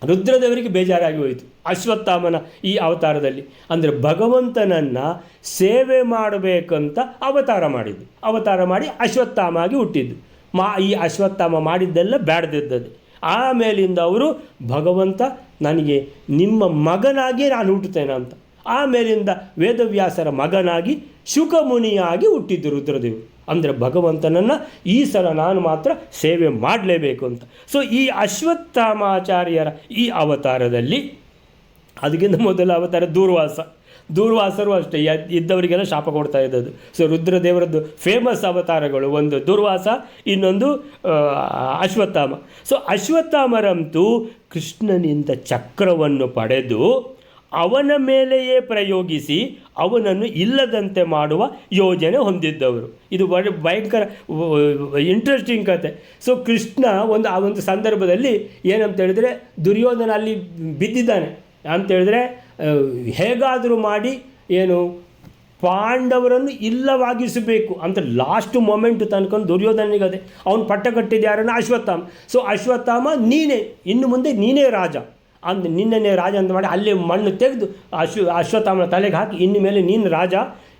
ರುದ್ರದೇವರಿಗೆ ಬೇಜಾರಾಗಿ ಹೋಯಿತು ಅಶ್ವತ್ಥಾಮನ ಈ ಅವತಾರದಲ್ಲಿ. ಅಂದರೆ ಭಗವಂತನನ್ನು ಸೇವೆ ಮಾಡಬೇಕಂತ ಅವತಾರ ಮಾಡಿ ಅಶ್ವತ್ಥಾಮ ಆಗಿ ಹುಟ್ಟಿದ್ದು. ಈ ಅಶ್ವತ್ಥಾಮ ಮಾಡಿದ್ದೆಲ್ಲ ಬ್ಯಾಡ್ದಿದ್ದದು. ಆಮೇಲಿಂದ ಅವರು ಭಗವಂತ ನನಗೆ ನಿಮ್ಮ ಮಗನಾಗಿ ನಾನು ಹುಟ್ಟುತ್ತೇನೆ ಅಂತ ಆಮೇಲಿಂದ ವೇದವ್ಯಾಸರ ಮಗನಾಗಿ ಶುಕಮುನಿಯಾಗಿ ಹುಟ್ಟಿದ್ದು ರುದ್ರದೇವರು. ಅಂದರೆ ಭಗವಂತನನ್ನು ಈ ಸಲ ನಾನು ಮಾತ್ರ ಸೇವೆ ಮಾಡಲೇಬೇಕು ಅಂತ. ಸೊ ಈ ಅಶ್ವತ್ಥಾಮಾಚಾರ್ಯರ ಈ ಅವತಾರದಲ್ಲಿ, ಅದಕ್ಕಿಂತ ಮೊದಲ ಅವತಾರ ದೂರ್ವಾಸರು ಅಷ್ಟೇ ಇದ್ದವರಿಗೆಲ್ಲ ಶಾಪ ಕೊಡ್ತಾ ಇದ್ದದ್ದು. ಸೊ ರುದ್ರದೇವರದ್ದು ಫೇಮಸ್ ಅವತಾರಗಳು, ಒಂದು ದುರ್ವಾಸ, ಇನ್ನೊಂದು ಅಶ್ವತ್ಥಾಮ. ಸೊ ಅಶ್ವತ್ಥಾಮರಂತೂ ಕೃಷ್ಣನಿಂದ ಚಕ್ರವನ್ನು ಪಡೆದು ಅವನ ಮೇಲೆಯೇ ಪ್ರಯೋಗಿಸಿ ಅವನನ್ನು ಇಲ್ಲದಂತೆ ಮಾಡುವ ಯೋಜನೆ ಹೊಂದಿದ್ದವರು. ಇದು ಭಯಂಕರ ಇಂಟ್ರೆಸ್ಟಿಂಗ್ ಕತೆ. ಸೊ ಕೃಷ್ಣ ಆ ಒಂದು ಸಂದರ್ಭದಲ್ಲಿ ಏನಂತ ಹೇಳಿದರೆ, ದುರ್ಯೋಧನ ಅಲ್ಲಿ ಬಿದ್ದಿದ್ದಾನೆ ಅಂತೇಳಿದ್ರೆ, ಹೇಗಾದರೂ ಮಾಡಿ ಏನು ಪಾಂಡವರನ್ನು ಇಲ್ಲವಾಗಿಸಬೇಕು ಅಂತ ಲಾಸ್ಟ್ ಮೊಮೆಂಟ್ ತನಕ ದುರ್ಯೋಧನಿಗದೆ. ಅವನು ಪಟ್ಟ ಕಟ್ಟಿದ ಯಾರನ್ನು? ಅಶ್ವತ್ಥಾಮ. ಸೊ ಅಶ್ವತ್ಥಾಮ, ಇನ್ನು ಮುಂದೆ ನೀನೇ ರಾಜ ಅಂತ, ನಿನ್ನೇ ರಾಜ ಅಂತ ಮಾಡಿ ಅಲ್ಲೇ ಮಣ್ಣು ತೆಗೆದು ಅಶ್ವತ್ಥಾಮನ ತಲೆಗೆ ಹಾಕಿ, ಇನ್ನು ಮೇಲೆ ನೀನು ರಾಜ,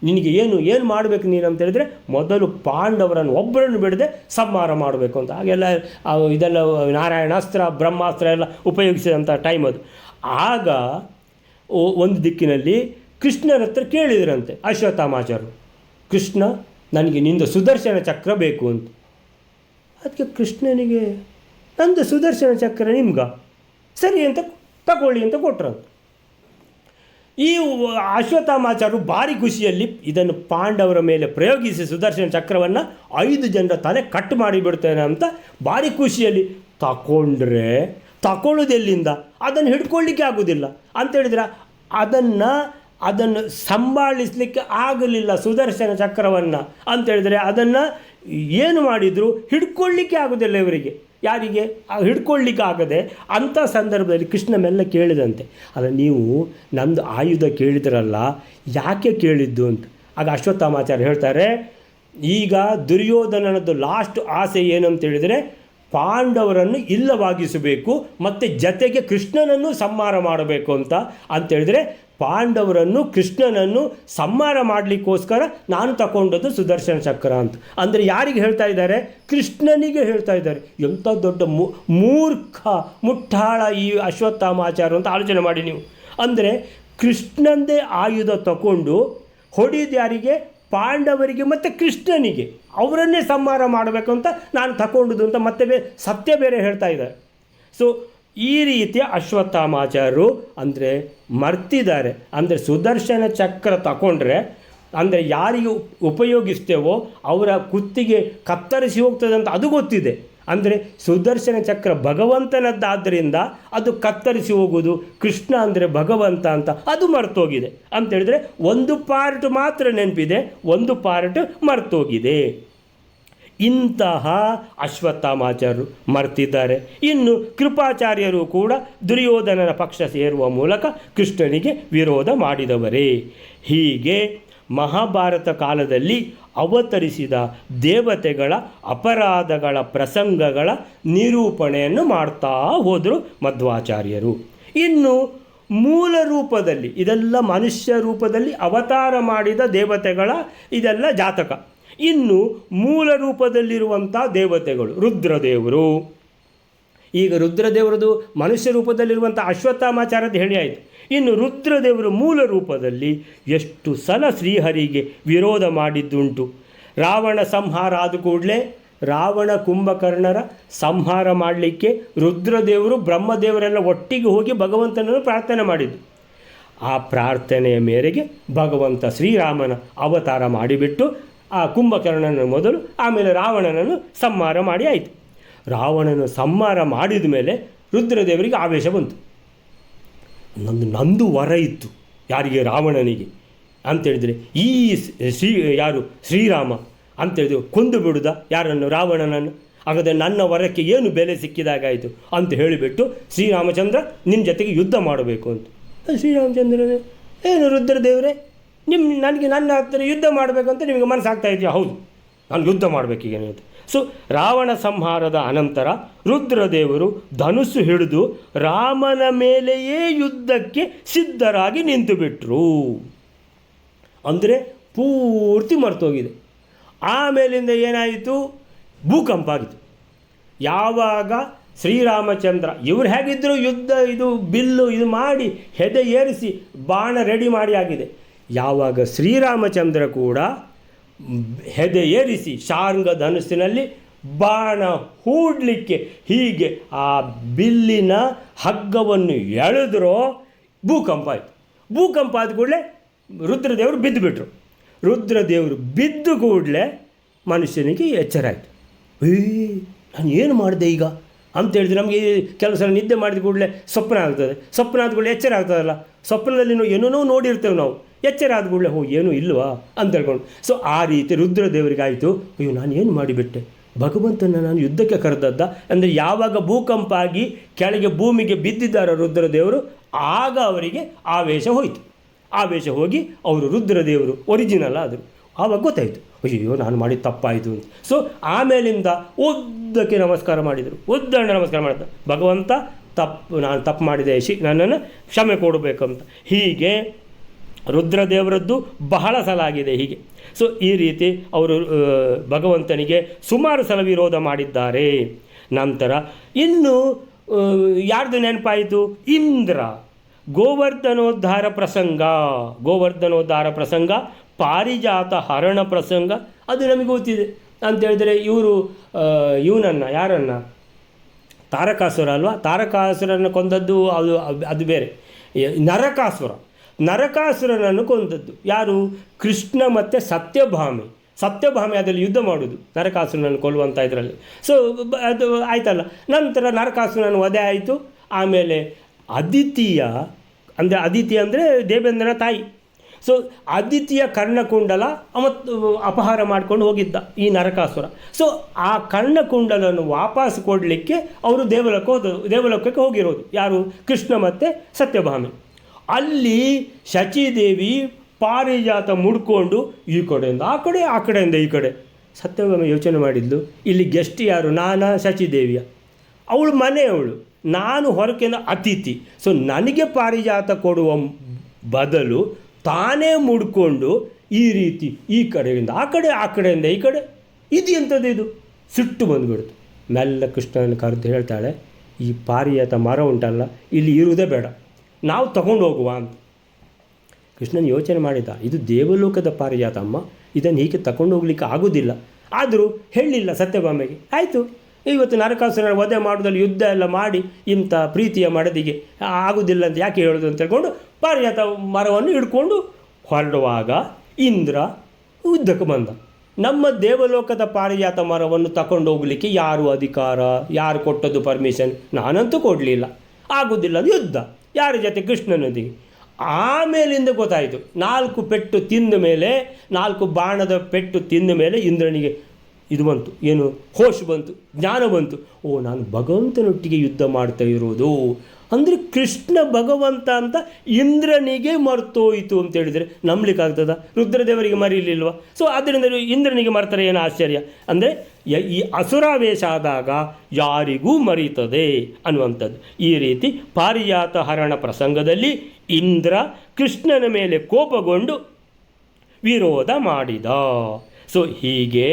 ನಿನಗೆ ಏನು ಮಾಡಬೇಕು ನೀನು ಅಂತ ಹೇಳಿದ್ರೆ, ಮೊದಲು ಪಾಂಡವರನ್ನು ಒಬ್ಬರನ್ನು ಬಿಡದೆ ಸಂಹಾರ ಮಾಡಬೇಕು ಅಂತ. ಹಾಗೆಲ್ಲ ಇದೆಲ್ಲ ನಾರಾಯಣಾಸ್ತ್ರ ಬ್ರಹ್ಮಾಸ್ತ್ರ ಎಲ್ಲ ಉಪಯೋಗಿಸಿದಂಥ ಟೈಮ್ ಅದು. ಆಗ ಒಂದು ದಿಕ್ಕಿನಲ್ಲಿ ಕೃಷ್ಣರ ಹತ್ರ ಕೇಳಿದ್ರಂತೆ ಅಶ್ವತ್ಥಾಮಾಚಾರ್ಯರು, ಕೃಷ್ಣ ನನಗೆ ನಿಂದ ಸುದರ್ಶನ ಚಕ್ರ ಬೇಕು ಅಂತ. ಅದಕ್ಕೆ ಕೃಷ್ಣನಿಗೆ, ನಂದು ಸುದರ್ಶನ ಚಕ್ರ ನಿಮ್ಗ ಸರಿ ಅಂತ ತಗೊಳ್ಳಿ ಅಂತ ಕೊಟ್ರಂತ. ಈ ಅಶ್ವತ್ಥಾಮಾಚಾರ್ಯರು ಭಾರಿ ಖುಷಿಯಲ್ಲಿ ಇದನ್ನು ಪಾಂಡವರ ಮೇಲೆ ಪ್ರಯೋಗಿಸಿ ಸುದರ್ಶನ ಚಕ್ರವನ್ನು 5 ಜನರ ತಲೆ ಕಟ್ ಮಾಡಿಬಿಡ್ತೇನೆ ಅಂತ ಭಾರಿ ಖುಷಿಯಲ್ಲಿ ತಗೊಳ್ಳೋದೆಲ್ಲಿಂದ, ಅದನ್ನು ಹಿಡ್ಕೊಳ್ಳಿಕ್ಕೆ ಆಗೋದಿಲ್ಲ ಅಂತೇಳಿದ್ರೆ, ಅದನ್ನು ಸಂಭಾಳಿಸಲಿಕ್ಕೆ ಆಗಲಿಲ್ಲ ಸುದರ್ಶನ ಚಕ್ರವನ್ನು ಅಂತೇಳಿದರೆ, ಅದನ್ನು ಏನು ಮಾಡಿದರೂ ಹಿಡ್ಕೊಳ್ಳಿಕ್ಕೆ ಆಗೋದಿಲ್ಲ ಇವರಿಗೆ. ಯಾರಿಗೆ ಹಿಡ್ಕೊಳ್ಳಿಕ್ಕೆ ಆಗದೆ ಅಂಥ ಸಂದರ್ಭದಲ್ಲಿ ಕೃಷ್ಣ ಮೆಲ್ಲ ಕೇಳಿದಂತೆ, ಅಲ್ಲ ನೀವು ನಮ್ಮದು ಆಯುಧ ಕೇಳಿದ್ರಲ್ಲ, ಯಾಕೆ ಕೇಳಿದ್ದು ಅಂತ. ಆಗ ಅಶ್ವತ್ಥಾಮಾಚಾರ್ಯ ಹೇಳ್ತಾರೆ, ಈಗ ದುರ್ಯೋಧನನದ್ದು ಲಾಸ್ಟ್ ಆಸೆ ಏನು ಅಂತ ಹೇಳಿದರೆ, ಪಾಂಡವರನ್ನು ಇಲ್ಲವಾಗಿಸಬೇಕು ಮತ್ತು ಜತೆಗೆ ಕೃಷ್ಣನನ್ನು ಸಂಹಾರ ಮಾಡಬೇಕು ಅಂತೇಳಿದರೆ, ಪಾಂಡವರನ್ನು ಕೃಷ್ಣನನ್ನು ಸಂಹಾರ ಮಾಡಲಿಕ್ಕೋಸ್ಕರ ನಾನು ತಗೊಂಡದ್ದು ಸುದರ್ಶನ ಚಕ್ರ ಅಂತ. ಅಂದರೆ ಯಾರಿಗೆ ಹೇಳ್ತಾ ಇದ್ದಾರೆ? ಕೃಷ್ಣನಿಗೆ ಹೇಳ್ತಾ ಇದ್ದಾರೆ. ಎಂಥ ದೊಡ್ಡ ಮೂರ್ಖ ಮುಟ್ಟಾಳ ಈ ಅಶ್ವತ್ಥಾಮಾಚಾರ್ಯ ಅಂತ ಆಲೋಚನೆ ಮಾಡಿ ನೀವು. ಅಂದರೆ ಕೃಷ್ಣಂದೇ ಆಯುಧ ತಗೊಂಡು ಹೊಡೆದು ಯಾರಿಗೆ? ಪಾಂಡವರಿಗೆ ಮತ್ತು ಕೃಷ್ಣನಿಗೆ, ಅವರನ್ನೇ ಸಂಹಾರ ಮಾಡಬೇಕು ಅಂತ ನಾನು ತಗೊಂಡುದು ಅಂತ ಮತ್ತೆ ಸತ್ಯ ಬೇರೆ ಹೇಳ್ತಾ ಇದ್ದಾರೆ. ಸೊ ಈ ರೀತಿಯ ಅಶ್ವತ್ಥಾಮಾಚಾರ್ಯರು ಅಂದರೆ ಮರ್ತಿದ್ದಾರೆ. ಅಂದರೆ ಸುದರ್ಶನ ಚಕ್ರ ತಗೊಂಡ್ರೆ, ಅಂದರೆ ಯಾರಿಗೆ ಉಪಯೋಗಿಸ್ತೇವೋ ಅವರ ಕುತ್ತಿಗೆ ಕತ್ತರಿಸಿ ಹೋಗ್ತದೆ ಅಂತ ಅದು ಗೊತ್ತಿದೆ. ಅಂದರೆ ಸುದರ್ಶನ ಚಕ್ರ ಭಗವಂತನದ್ದಾದ್ದರಿಂದ ಅದು ಕತ್ತರಿಸಿ ಹೋಗುವುದು, ಕೃಷ್ಣ ಅಂದರೆ ಭಗವಂತ ಅಂತ ಅದು ಮರ್ತೋಗಿದೆ ಅಂತೇಳಿದರೆ, ಒಂದು ಪಾರ್ಟ್ ಮಾತ್ರ ನೆನಪಿದೆ, ಒಂದು ಪಾರ್ಟ್ ಮರ್ತೋಗಿದೆ. ಇಂತಹ ಅಶ್ವತ್ಥಾಮಾಚಾರ್ಯರು ಮರ್ತಿದ್ದಾರೆ. ಇನ್ನು ಕೃಪಾಚಾರ್ಯರು ಕೂಡ ದುರ್ಯೋಧನನ ಪಕ್ಷ ಸೇರುವ ಮೂಲಕ ಕೃಷ್ಣನಿಗೆ ವಿರೋಧ ಮಾಡಿದವರೇ. ಹೀಗೆ ಮಹಾಭಾರತ ಕಾಲದಲ್ಲಿ ಅವತರಿಸಿದ ದೇವತೆಗಳ ಅಪರಾಧಗಳ ಪ್ರಸಂಗಗಳ ನಿರೂಪಣೆಯನ್ನು ಮಾಡ್ತಾ ಹೋದರು ಮಧ್ವಾಚಾರ್ಯರು. ಇನ್ನು ಮೂಲ ರೂಪದಲ್ಲಿ, ಇದೆಲ್ಲ ಮನುಷ್ಯ ರೂಪದಲ್ಲಿ ಅವತಾರ ಮಾಡಿದ ದೇವತೆಗಳ ಇದೆಲ್ಲ ಜಾತಕ. ಇನ್ನು ಮೂಲ ರೂಪದಲ್ಲಿರುವಂಥ ದೇವತೆಗಳು ರುದ್ರದೇವರು. ಈಗ ರುದ್ರದೇವರದು ಮನುಷ್ಯ ರೂಪದಲ್ಲಿರುವಂಥ ಅಶ್ವತ್ಥಾಮಾಚಾರ್ಯದ್ದು ಹೇಳಿ ಆಯಿತು. ಇನ್ನು ರುದ್ರದೇವರು ಮೂಲ ರೂಪದಲ್ಲಿ ಎಷ್ಟು ಸಲ ಶ್ರೀಹರಿಗೆ ವಿರೋಧ ಮಾಡಿದ್ದುಂಟು. ರಾವಣ ಸಂಹಾರ ಆದ ಕೂಡಲೇ ರಾವಣ ಕುಂಭಕರ್ಣರ ಸಂಹಾರ ಮಾಡಲಿಕ್ಕೆ ರುದ್ರದೇವರು ಬ್ರಹ್ಮದೇವರೆಲ್ಲ ಒಟ್ಟಿಗೆ ಹೋಗಿ ಭಗವಂತನನ್ನು ಪ್ರಾರ್ಥನೆ ಮಾಡಿದ್ದು. ಆ ಪ್ರಾರ್ಥನೆಯ ಮೇರೆಗೆ ಭಗವಂತ ಶ್ರೀರಾಮನ ಅವತಾರ ಮಾಡಿಬಿಟ್ಟು ಆ ಕುಂಭಕರ್ಣನ ಮೊದಲು, ಆಮೇಲೆ ರಾವಣನನ್ನು ಸಂಹಾರ ಮಾಡಿ ಆಯಿತು. ರಾವಣನ ಸಂಹಾರ ಮಾಡಿದ ಮೇಲೆ ರುದ್ರದೇವರಿಗೆ ಆವೇಶ ಬಂತು. ನಂದು ವರ ಇತ್ತು, ಯಾರಿಗೆ? ರಾವಣನಿಗೆ ಅಂತೇಳಿದರೆ, ಈ ಶ್ರೀರಾಮ ಅಂತೇಳಿದ್ರು ಕೊಂದು ಬಿಡುದ ಯಾರನ್ನು? ರಾವಣನನ್ನು. ಹಾಗಾದರೆ ನನ್ನ ವರಕ್ಕೆ ಏನು ಬೆಲೆ ಸಿಕ್ಕಿದಾಗಾಯಿತು ಅಂತ ಹೇಳಿಬಿಟ್ಟು ಶ್ರೀರಾಮಚಂದ್ರ ನಿನ್ನ ಜೊತೆಗೆ ಯುದ್ಧ ಮಾಡಬೇಕು ಅಂತ. ಶ್ರೀರಾಮಚಂದ್ರನೇ, ಏನು ರುದ್ರದೇವರೇ, ನನಗೆ ನನ್ನ ಹತ್ರ ಯುದ್ಧ ಮಾಡಬೇಕಂತ ನಿಮಗೆ ಮನಸ್ಸಾಗ್ತಾ ಇದೆಯಾ? ಹೌದು, ನಾನು ಯುದ್ಧ ಮಾಡಬೇಕೀಗ ಅಂತ. ಸೊ ರಾವಣ ಸಂಹಾರದ ಅನಂತರ ರುದ್ರದೇವರು ಧನುಸ್ಸು ಹಿಡಿದು ರಾಮನ ಮೇಲೆಯೇ ಯುದ್ಧಕ್ಕೆ ಸಿದ್ಧರಾಗಿ ನಿಂತುಬಿಟ್ರು. ಅಂದರೆ ಪೂರ್ತಿ ಮರ್ತೋಗಿದೆ. ಆಮೇಲಿಂದ ಏನಾಯಿತು? ಭೂಕಂಪ ಆಗಿತ್ತು. ಯಾವಾಗ ಶ್ರೀರಾಮಚಂದ್ರ ಇವ್ರು ಹೇಗಿದ್ದರು ಯುದ್ಧ ಇದು ಬಿಲ್ಲು ಇದು ಮಾಡಿ ಹೆದೆ ಏರಿಸಿ ಬಾಣ ರೆಡಿ ಮಾಡಿ ಆಗಿದೆ. ಯಾವಾಗ ಶ್ರೀರಾಮಚಂದ್ರ ಕೂಡ ಹೆದೆ ಏರಿಸಿ ಶಾರ್ಂಗ ಧನುಸ್ಸಿನಲ್ಲಿ ಬಾಣ ಹೂಡಲಿಕ್ಕೆ ಹೀಗೆ ಆ ಬಿಲ್ಲಿನ ಹಗ್ಗವನ್ನು ಎಳೆದ್ರೋ ಭೂಕಂಪ ಆಯಿತು. ಭೂಕಂಪ ಆದ ಕೂಡಲೇ ರುದ್ರದೇವರು ಬಿದ್ದುಬಿಟ್ರು. ರುದ್ರದೇವರು ಬಿದ್ದು ಕೂಡಲೇ ಮನುಷ್ಯನಿಗೆ ಎಚ್ಚರ ಆಯಿತು. ನಾನು ಏನು ಮಾಡಿದೆ ಈಗ ಅಂತ ಹೇಳಿದ್ರೆ, ನಮಗೆ ಕೆಲವು ಸಲ ನಿದ್ದೆ ಮಾಡಿದ ಕೂಡಲೇ ಸ್ವಪ್ನ ಆಗ್ತದೆ. ಸ್ವಪ್ನ ಆದ ಕೂಡಲೇ ಎಚ್ಚರ ಆಗ್ತದಲ್ಲ, ಸ್ವಪ್ನದಲ್ಲಿ ಏನೋ ನೋಡಿರ್ತೇವೆ ನಾವು, ಎಚ್ಚರ ಆದ ಕೂಡಲೇ ಏನೂ ಇಲ್ವಾ ಅಂತ ಹೇಳ್ಕೊಂಡು. ಸೊ ಆ ರೀತಿ ರುದ್ರದೇವರಿಗಾಯಿತು, ಅಯ್ಯೋ ನಾನು ಏನು ಮಾಡಿಬಿಟ್ಟೆ, ಭಗವಂತನ ನಾನು ಯುದ್ಧಕ್ಕೆ ಕರೆದದ್ದ. ಅಂದರೆ ಯಾವಾಗ ಭೂಕಂಪ ಆಗಿ ಕೆಳಗೆ ಭೂಮಿಗೆ ಬಿದ್ದಿದ್ದಾರೋ ರುದ್ರದೇವರು, ಆಗ ಅವರಿಗೆ ಆವೇಶ ಹೋಯಿತು. ಆವೇಶ ಹೋಗಿ ಅವರು ರುದ್ರದೇವರು ಒರಿಜಿನಲ್ ಆದರು. ಆವಾಗ ಗೊತ್ತಾಯಿತು, ಅಯ್ಯೋ ನಾನು ಮಾಡಿದ ತಪ್ಪಾಯಿತು ಅಂತ. ಸೊ ಆಮೇಲಿಂದ ಉದ್ದಕ್ಕೆ ನಮಸ್ಕಾರ ಮಾಡಿದರು, ಉದ್ದಂಡ ನಮಸ್ಕಾರ ಮಾಡಿದ, ಭಗವಂತ ನಾನು ತಪ್ಪು ಮಾಡಿದೆ, ನನ್ನನ್ನು ಕ್ಷಮೆ ಕೊಡಬೇಕಂತ. ಹೀಗೆ ರುದ್ರದೇವರದ್ದು ಬಹಳ ಸಲ ಆಗಿದೆ ಹೀಗೆ. ಸೊ ಈ ರೀತಿ ಅವರು ಭಗವಂತನಿಗೆ ಸುಮಾರು ಸಲ ವಿರೋಧ ಮಾಡಿದ್ದಾರೆ. ನಂತರ ಇನ್ನು ಯಾರ್ದು ನೆನಪಾಯಿತು? ಇಂದ್ರ ಗೋವರ್ಧನೋದ್ಧಾರ ಪ್ರಸಂಗ, ಪಾರಿಜಾತ ಹರಣ ಪ್ರಸಂಗ, ಅದು ನಮಗೆ ಗೊತ್ತಿದೆ. ಅಂತೇಳಿದರೆ ಇವನನ್ನು ಯಾರನ್ನು, ತಾರಕಾಸುರ ಅಲ್ವಾ, ತಾರಕಾಸುರನ್ನು ಕೊಂದದ್ದು ಅದು ಬೇರೆ. ನರಕಾಸುರನನ್ನು ಕೊಂದದ್ದು ಯಾರು? ಕೃಷ್ಣ ಮತ್ತು ಸತ್ಯಭಾಮೆ ಅದರಲ್ಲಿ ಯುದ್ಧ ಮಾಡೋದು, ನರಕಾಸುರನನ್ನು ಕೊಲ್ಲುವಂಥ ಇದರಲ್ಲಿ. ಸೊ ಅದು ಆಯ್ತಲ್ಲ. ನಂತರ ನರಕಾಸುರನ ವಧೆ ಆಯಿತು. ಆಮೇಲೆ ಅದಿತಿಯ ಅಂದರೆ ದೇವೇಂದ್ರನ ತಾಯಿ. ಸೊ ಅದಿತಿಯ ಕರ್ಣಕುಂಡಲ ಮತ್ತು ಅಪಹಾರ ಮಾಡ್ಕೊಂಡು ಹೋಗಿದ್ದ ಈ ನರಕಾಸುರ. ಸೊ ಆ ಕರ್ಣಕುಂಡಲನ್ನು ವಾಪಸ್ ಕೊಡಲಿಕ್ಕೆ ಅವರು ದೇವಲೋಕಕ್ಕೆ ಹೋಗಿರೋದು ಯಾರು? ಕೃಷ್ಣ ಮತ್ತು ಸತ್ಯಭಾಮೆ. ಅಲ್ಲಿ ಶಚೀದೇವಿ ಪಾರಿಜಾತ ಮುಡ್ಕೊಂಡು ಈ ಕಡೆಯಿಂದ ಆ ಕಡೆಯಿಂದ ಈ ಕಡೆ. ಸತ್ಯಭಾಮೆ ಯೋಚನೆ ಮಾಡಿದ್ಲು, ಇಲ್ಲಿ ಗೆಸ್ಟ್ ಯಾರು? ನಾನಾ ಶಚಿದೇವಿಯ? ಅವಳು ಮನೆಯವಳು, ನಾನು ಹೊರಗಿನ ಅತಿಥಿ. ಸೊ ನನಗೆ ಪಾರಿಜಾತ ಕೊಡುವ ಬದಲು ತಾನೇ ಮುಡ್ಕೊಂಡು ಈ ರೀತಿ ಈ ಕಡೆಯಿಂದ ಆ ಕಡೆಯಿಂದ ಈ ಕಡೆ, ಇದು ಎಂಥದ್ದು ಇದು? ಸಿಟ್ಟು ಬಂದುಬಿಡ್ತು. ಮೆಲ್ಲ ಕೃಷ್ಣನ ಕರೆದು ಹೇಳ್ತಾಳೆ, ಈ ಪಾರಿಜಾತ ಮರ ಉಂಟಲ್ಲ, ಇಲ್ಲಿ ಇರುವುದೇ ಬೇಡ, ನಾವು ತಗೊಂಡು ಹೋಗುವ ಅಂತ. ಕೃಷ್ಣನ ಯೋಚನೆ ಮಾಡಿದ, ಇದು ದೇವಲೋಕದ ಪಾರಿಜಾತ ಅಮ್ಮ, ಇದನ್ನು ಹೀಗೆ ತಗೊಂಡು ಹೋಗ್ಲಿಕ್ಕೆ ಆಗೋದಿಲ್ಲ. ಆದರೂ ಹೇಳಲಿಲ್ಲ ಸತ್ಯಭಾಮೆಗೆ. ಆಯಿತು, ಇವತ್ತು ನರಕಾಸುರನ ವಧೆ ಮಾಡೋದಲ್ಲಿ ಯುದ್ಧ ಎಲ್ಲ ಮಾಡಿ ಇಂಥ ಪ್ರೀತಿಯ ಮಡದಿಗೆ ಆಗೋದಿಲ್ಲ ಅಂತ ಯಾಕೆ ಹೇಳೋದು ಅಂತ ಹೇಳ್ಕೊಂಡು ಪಾರಿಜಾತ ಮರವನ್ನು ಹಿಡ್ಕೊಂಡು ಹೊರಡುವಾಗ ಇಂದ್ರ ಯುದ್ಧಕ್ಕೆ ಬಂದ. ನಮ್ಮ ದೇವಲೋಕದ ಪಾರಿಜಾತ ಮರವನ್ನು ತಗೊಂಡು ಹೋಗಲಿಕ್ಕೆ ಯಾರು ಅಧಿಕಾರ, ಯಾರು ಕೊಟ್ಟದ್ದು ಪರ್ಮಿಷನ್? ನಾನಂತೂ ಕೊಡಲಿಲ್ಲ, ಆಗೋದಿಲ್ಲ, ಅದು ಯುದ್ಧ. ಯಾರ ಜೊತೆ? ಕೃಷ್ಣನೊಂದಿಗೆ. ಆಮೇಲಿಂದ ಗೊತ್ತಾಯಿತು, 4 ಪೆಟ್ಟು ತಿಂದ ಮೇಲೆ, 4 ಬಾಣದ ಪೆಟ್ಟು ತಿಂದ ಮೇಲೆ ಇಂದ್ರನಿಗೆ ಇದು ಬಂತು, ಏನು ಹೋಶ್ ಬಂತು, ಜ್ಞಾನ ಬಂತು. ನಾನು ಭಗವಂತನೊಟ್ಟಿಗೆ ಯುದ್ಧ ಮಾಡ್ತಾ ಇರೋದು ಅಂದರೆ ಕೃಷ್ಣ ಭಗವಂತ ಅಂತ ಇಂದ್ರನಿಗೆ ಮರ್ತೋಯಿತು ಅಂತ ಹೇಳಿದರೆ ನಂಬಲಿಕ್ಕಾಗ್ತದ? ರುದ್ರದೇವರಿಗೆ ಮರೀಲಿಲ್ವ? ಸೊ ಆದ್ದರಿಂದ ಇಂದ್ರನಿಗೆ ಮರ್ತಾರೆ, ಏನು ಆಶ್ಚರ್ಯ? ಅಂದರೆ ಈ ಅಸುರಾವೇಶ ಆದಾಗ ಯಾರಿಗೂ ಮರೀತದೆ ಅನ್ನುವಂಥದ್ದು. ಈ ರೀತಿ ಪಾರಿಜಾತ ಹರಣ ಪ್ರಸಂಗದಲ್ಲಿ ಇಂದ್ರ ಕೃಷ್ಣನ ಮೇಲೆ ಕೋಪಗೊಂಡು ವಿರೋಧ ಮಾಡಿದ. ಸೊ ಹೀಗೆ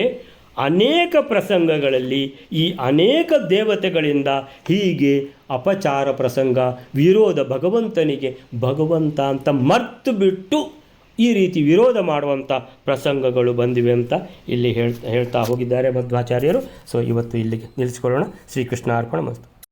ಅನೇಕ ಪ್ರಸಂಗಗಳಲ್ಲಿ ಈ ಅನೇಕ ದೇವತೆಗಳಿಂದ ಹೀಗೆ ಅಪಚಾರ ಪ್ರಸಂಗ, ವಿರೋಧ, ಭಗವಂತ ಅಂತ ಮರ್ತು ಬಿಟ್ಟು ಈ ರೀತಿ ವಿರೋಧ ಮಾಡುವಂಥ ಪ್ರಸಂಗಗಳು ಬಂದಿವೆ ಅಂತ ಇಲ್ಲಿ ಹೇಳ್ತಾ ಹೋಗಿದ್ದಾರೆ ಮಧ್ವಾಚಾರ್ಯರು. ಸೊ ಇವತ್ತು ಇಲ್ಲಿಗೆ ನಿಲ್ಲಿಸ್ಕೊಳ್ಳೋಣ. ಶ್ರೀಕೃಷ್ಣ ಅರ್ಪಣ ಮಸ್ತು.